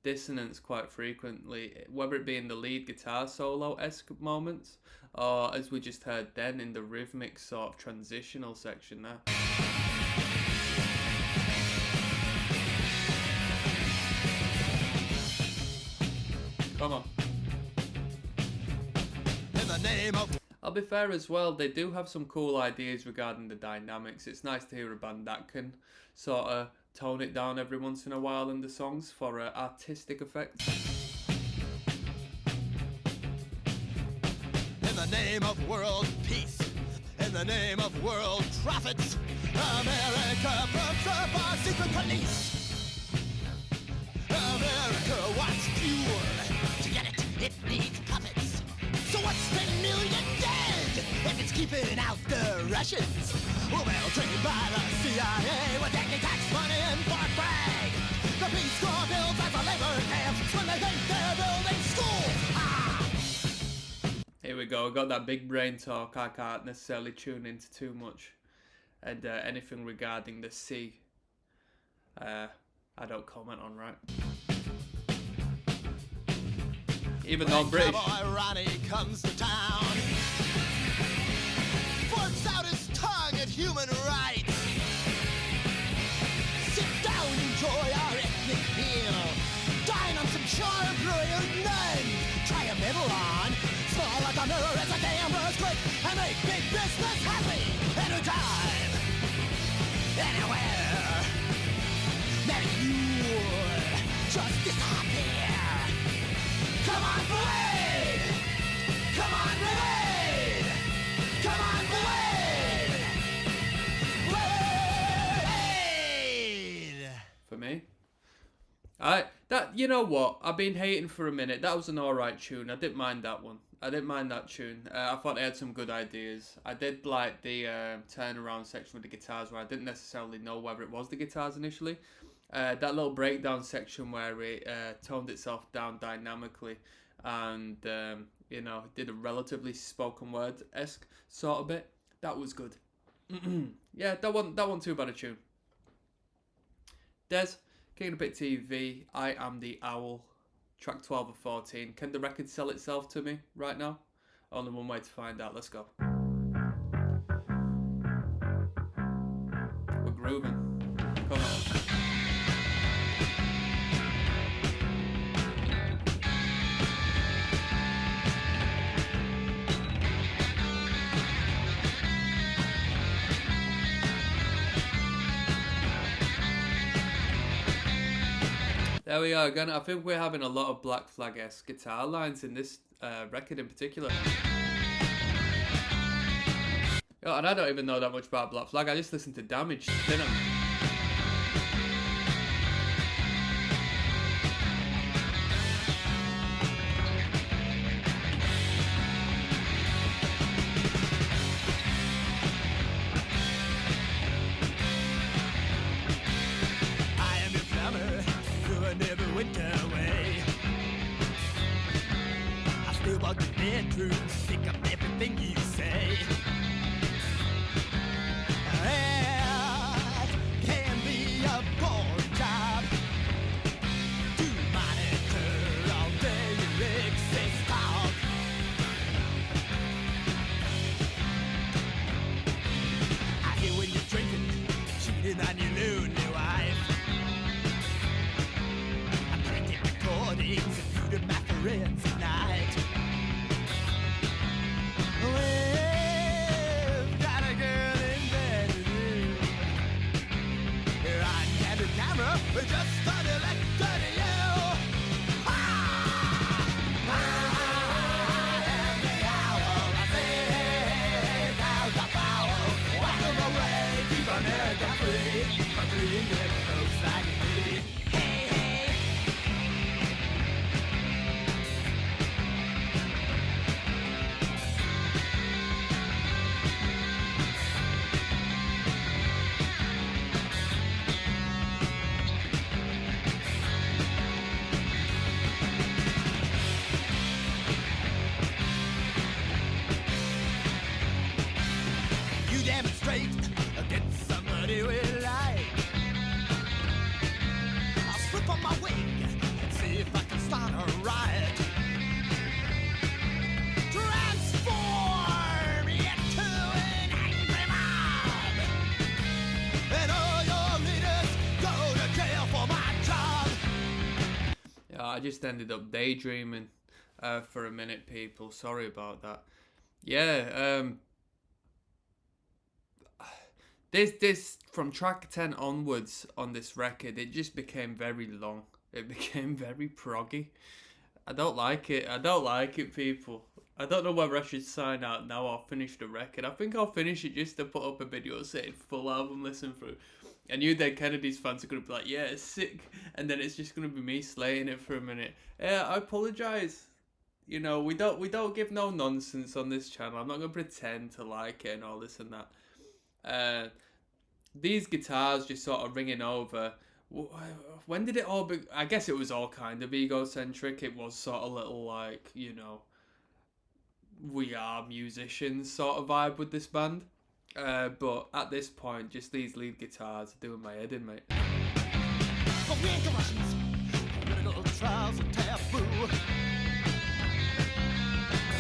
dissonance quite frequently, whether it be in the lead guitar solo-esque moments, or as we just heard then in the rhythmic sort of transitional section there. Come on. In the name of I'll be fair as well, they do have some cool ideas regarding the dynamics. It's nice to hear a band that can sort of tone it down every once in a while in the songs for artistic effect. in the name of world peace, in the name of world profits, America puts up our secret police. America wants fuel. To get it, it needs puppets. So what's 10 million dead if it's keeping out the Russians? Well, trained by the CIA with taking tax money in Fort Bragg. The Peace Corps builds as a labor camps when they think they're building schools. Ah! Here we go, I got that big brain talk I can't necessarily tune into too much. And anything regarding the sea, I don't comment on, right? Even though I'm British. Cowboy Ronnie comes to town, forks out his tongue at human rights. Sit down, enjoy our ethnic meal. Dine on some charbroiled none. Try a middle on. Small like a mirror as a gambler's quick. And make big business happy. Anytime. Anywhere. Maybe you just disappear. Come on, Blade! Come on, Blade! Come on, Blade! Blade! For me. You know what? I've been hating for a minute. That was an alright tune. I didn't mind that one. I didn't mind that tune. I thought they had some good ideas. I did like the turnaround section with the guitars where I didn't necessarily know whether it was the guitars initially. That little breakdown section where it toned itself down dynamically and, did a relatively spoken word-esque sort of bit. That was good. Yeah, that wasn't too bad a tune. Des, King of the Pit TV, I Am the Owl, track 12 of 14. Can the record sell itself to me right now? Only one way to find out. Let's go. We're grooving. Come on. There we are again. I think we're having a lot of Black Flag-esque guitar lines in this record in particular. Oh, and I don't even know that much about Black Flag. I just listened to Damage, didn't I? true. Pick up everything you say. It can be a boring job to monitor all day your excess talk. I hear when you're drinking, cheating on your lonely wife. I'm printing recordings of you to my friends tonight. We've got a girl in bed with you. You're on candid camera, we're just unelected to you. Ah! I am the owl, I say, how's the foul? Welcome away, keep America free, for free English folks like me. Hey, hey. You demonstrate against somebody we like. I'll slip on my wing and see if I can start a riot. Transform into an angry mob. And all your leaders go to jail for my job. Yeah, I just ended up daydreaming for a minute, people. Sorry about that. Yeah, this from track 10 onwards on this record, it just became very long. It became very proggy. I don't like it. I don't like it, people. I don't know whether I should sign out now or finish the record. I think I'll finish it just to put up a video saying full album listen through. And you Dead Kennedys fans are going to be like, yeah, it's sick. And then it's just going to be me slaying it for a minute. Yeah, I apologise. You know, we don't give no nonsense on this channel. I'm not going to pretend to like it and all this and that. These guitars just sort of ringing over. When did it all be? I guess it was all kind of egocentric. It was sort of little like, you know, we are musicians sort of vibe with this band. But at this point, just these lead guitars are doing my head in, mate. But we ain't the Russians. Political trials are taboo.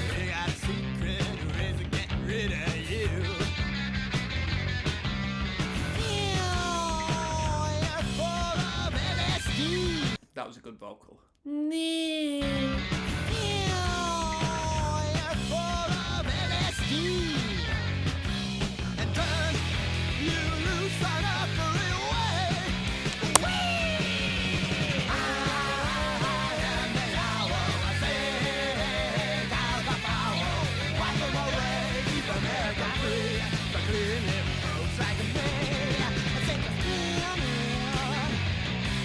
We got a secret ways of getting rid of you. You're full of LSD. That was a good vocal. You're full of LSD. And turn you loose on a freeway. I am the owl. I say, how's the foul? Wipe them away, keep America free. The clean living folks like me. I say just spin it.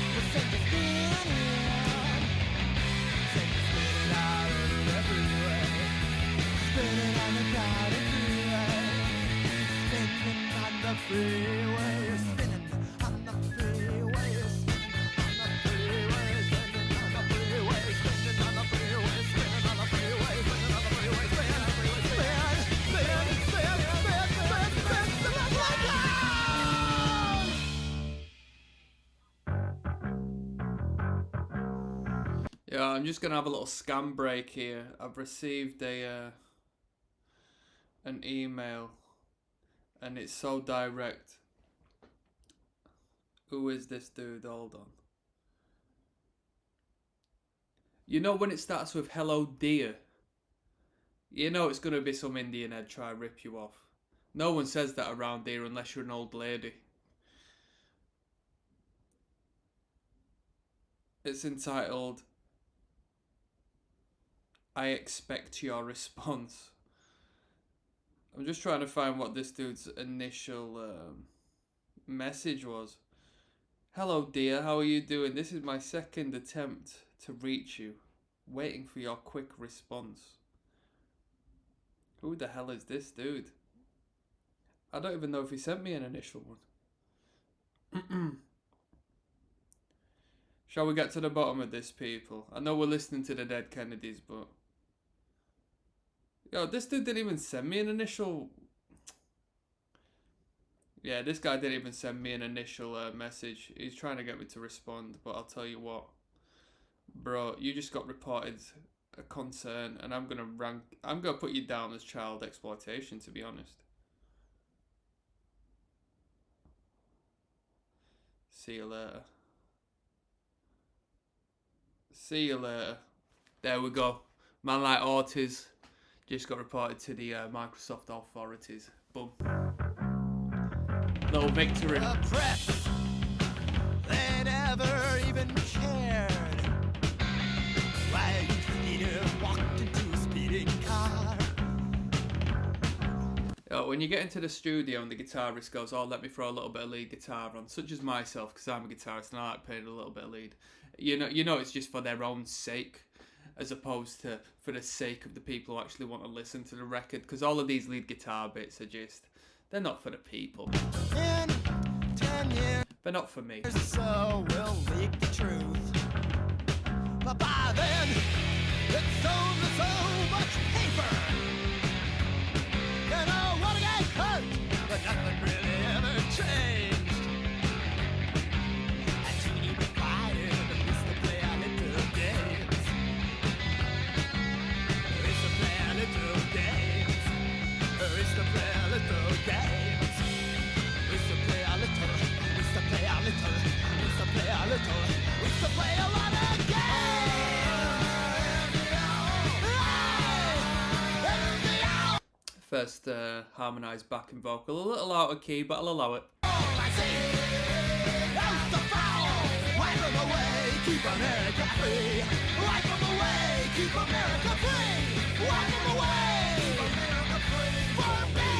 I say just spin it. Say just spin it out on the freeway. Spin it on the crowded freeway. Spinning on the freeway, spinning on the freeway, spinning on the freeway, spinning on the freeway, spinning on the freeway, spinning on the freeway, spinning on the freeway, spin, Yeah, I'm just gonna have a little scam break here. I've received an email, and it's so direct. Who is this dude? Hold on. You know when it starts with "Hello, dear"? You know it's gonna be some Indian head try to rip you off. No one says that around here unless you're an old lady. It's entitled, "I expect your response." I'm just trying to find what this dude's initial message was. "Hello dear, how are you doing? This is my second attempt to reach you. Waiting for your quick response." Who the hell is this dude? I don't even know if he sent me an initial one. Shall we get to the bottom of this, people? I know we're listening to the Dead Kennedys, but Yo, this dude didn't even send me an initial. Yeah, this guy didn't even send me an initial message. He's trying to get me to respond, but I'll tell you what, bro, you just got reported a concern, and I'm gonna put you down as child exploitation, to be honest. See you later. See you later. There we go. Man like Ortiz just got reported to the Microsoft authorities. Boom. Little victory. The press, they never even cared. Why you leader walked into a speeding car. When you get into the studio and the guitarist goes, "Oh, let me throw a little bit of lead guitar on," such as myself, because I'm a guitarist and I like playing a little bit of lead. You know, it's just for their own sake, as opposed to for the sake of the people who actually want to listen to the record. Because all of these lead guitar bits are they're not for the people. In 10 years They're not for me. or so, we'll leak the truth. But by then, it's only so much paper. You know what get hurt, but nothing really ever changed. And too many required at least to play a little games. There is to play a little games. There is to play a little games. We used to play a little. We used to play a little. We used to play a little. We used to play a lot of games. First harmonised backing vocal, a little out of key, but I'll allow it. All I see is the foul. Wipe them away, keep America free. Wipe them away, keep America free. Wipe them away, keep America free for me.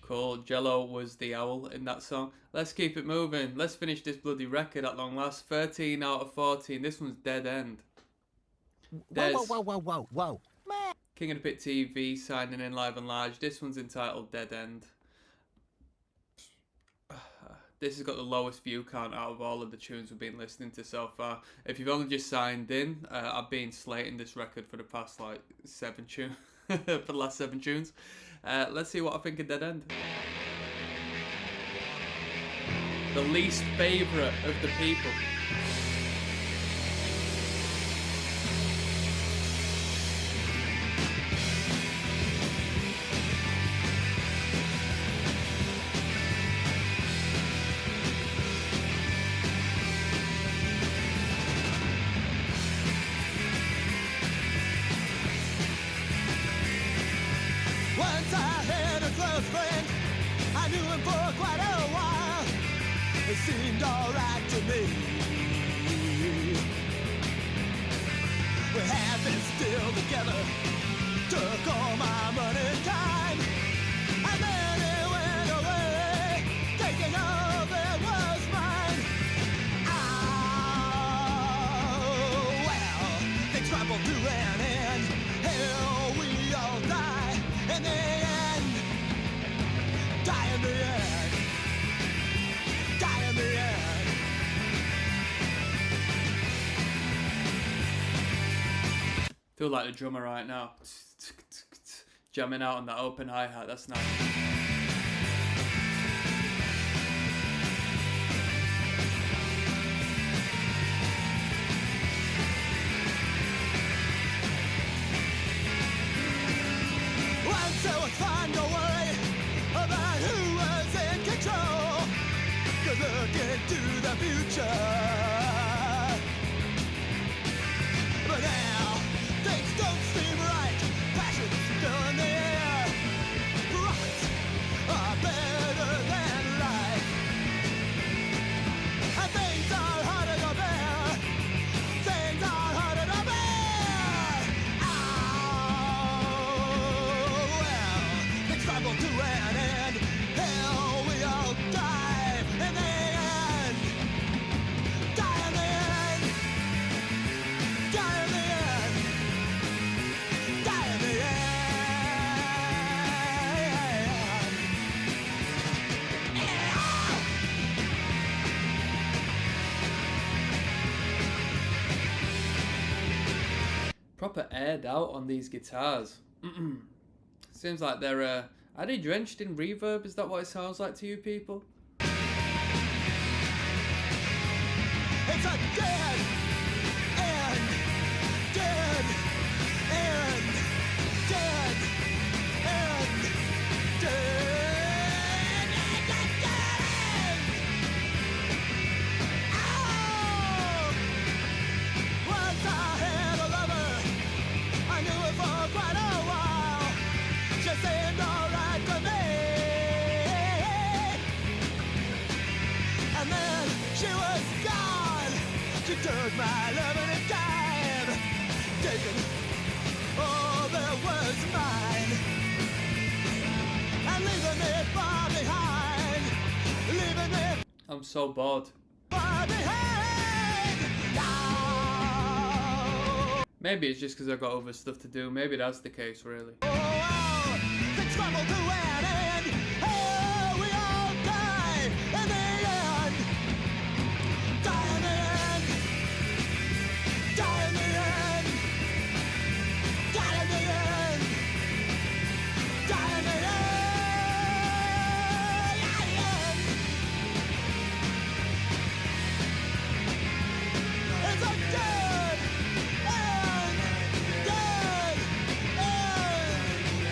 Cool. Jello was the owl in that song. Let's keep it moving. Let's finish this bloody record at long last. 13 out of 14. This one's dead end. Whoa. Man. King of the Pit TV signing in live and large. This one's entitled Dead End. This has got the lowest view count out of all of the tunes we've been listening to so far. If you've only just signed in, I've been slating this record for the past like 7 tunes. For the last 7 tunes. Let's see what I think of Dead End. The least favourite of the people. Once I had a close friend, I knew him for quite a while. It seemed alright to me. We had been still together, took all my money and time, and then it went away, taking all that was mine. Oh, well, things crumble to an end. Hell, we all die in the end. Die in the end. Die in the end. Feel like the drummer right now. Jamming out on that open hi-hat, that's nice. Once it was fun to worry about who was in control. Could look into the future. But now, things don't seem right. Passion's still in the air. Rockets Proper aired out on these guitars. Seems like they're are they drenched in reverb? Is that what it sounds like to you people? It's a dead end, dead end, dead end, dead end. Oh! Once I had a lover, I knew her for quite a while. She seemed alright to me, and then she was gone. She took my love in a dime, taking all that was mine, and leaving me far behind, leaving me I'm so bored. far behind. Now, Maybe it's just because I've got other stuff to do. Maybe that's the case, really. oh, things crumble to an end. Oh, we all die in the end. Die in the end. Die in the end. Die in the end. Die in the end. It's a dead end. Dead end.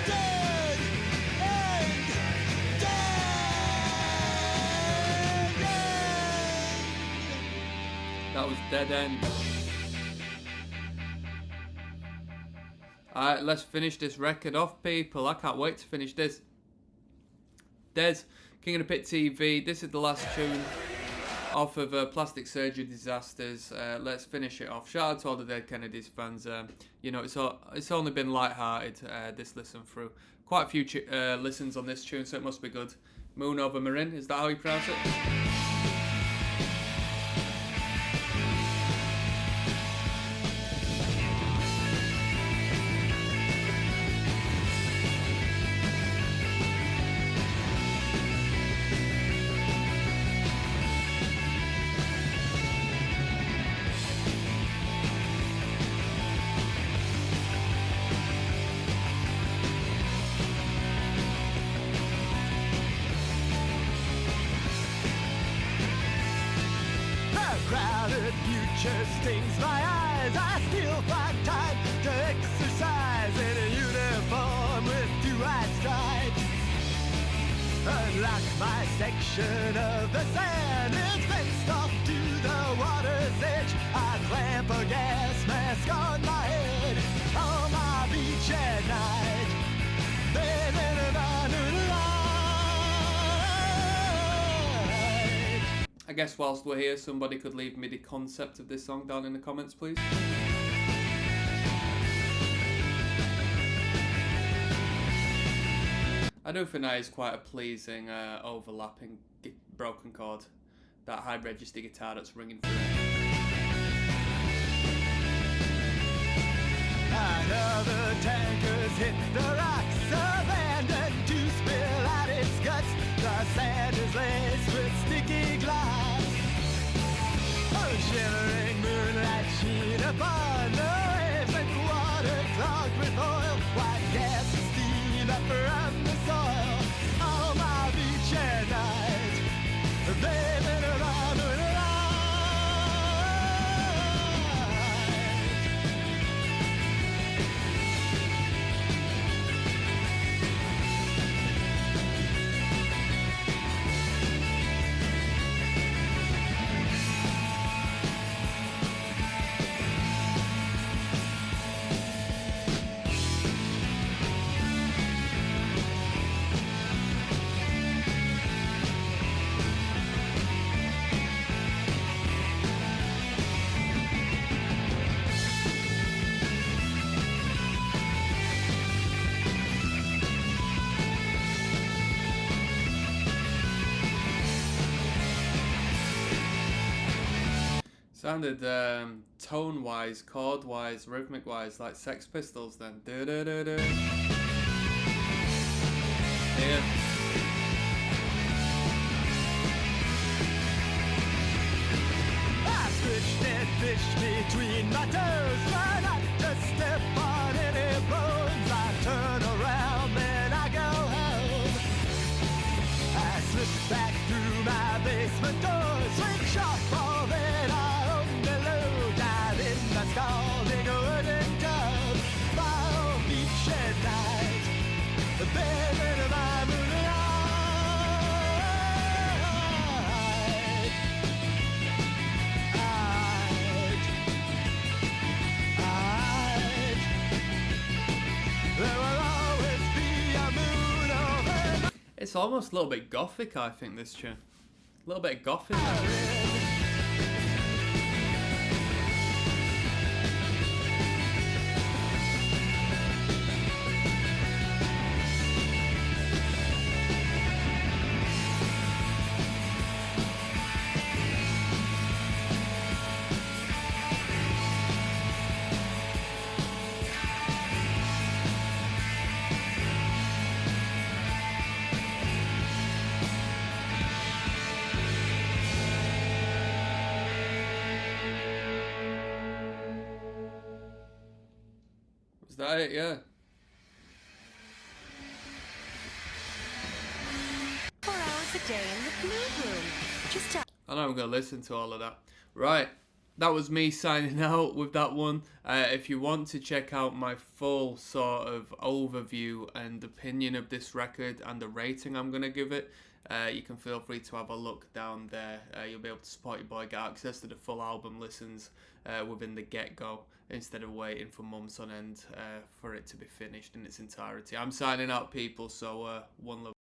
Dead end. Dead end. That was Dead End. Alright, let's finish this record off, people. I can't wait to finish this. Des, King of the Pit TV. This is the last tune off of Plastic Surgery Disasters. Let's finish it off. Shout out to all the Dead Kennedys fans. You know, it's only been light-hearted, this listen through. Quite a few listens on this tune, so it must be good. Moon Over Marin, is that how you pronounce it? A crowded future stings my eyes. I still find time to exercise in a uniform with two white stripes. Unlock my section of the sand. It's fenced off to the water's edge. I clamp a gas mask on my head on my beach at night. Bathing in a moonlight. I guess whilst we're here, somebody could leave me the concept of this song down in the comments, please. I do think that is quite a pleasing overlapping broken chord. That high register guitar that's ringing through. Another tanker's hit the rocks, abandoned to spill out its guts. The sand is laced with sticky glass. A shimmering moonlight sheen upon the waves and water clogged with oil. White gas and steam up from the soil on my beach at night. Bathing around moonlight. Sounded tone-wise, chord-wise, rhythmic-wise like Sex Pistols then. Da-da-da-da. Yeah. I switched and fished between my toes. Try not to step It's almost a little bit gothic, I think, this tune. A little bit of goth in there. Is that it? Yeah. 4 hours a day in the blue room. Just to I know I'm going to listen to all of that. Right. That was me signing out with that one. If you want to check out my full sort of overview and opinion of this record and the rating I'm going to give it, you can feel free to have a look down there. You'll be able to support your boy, get access to the full album listens within the get-go instead of waiting for months on end for it to be finished in its entirety. I'm signing out, people, so one love.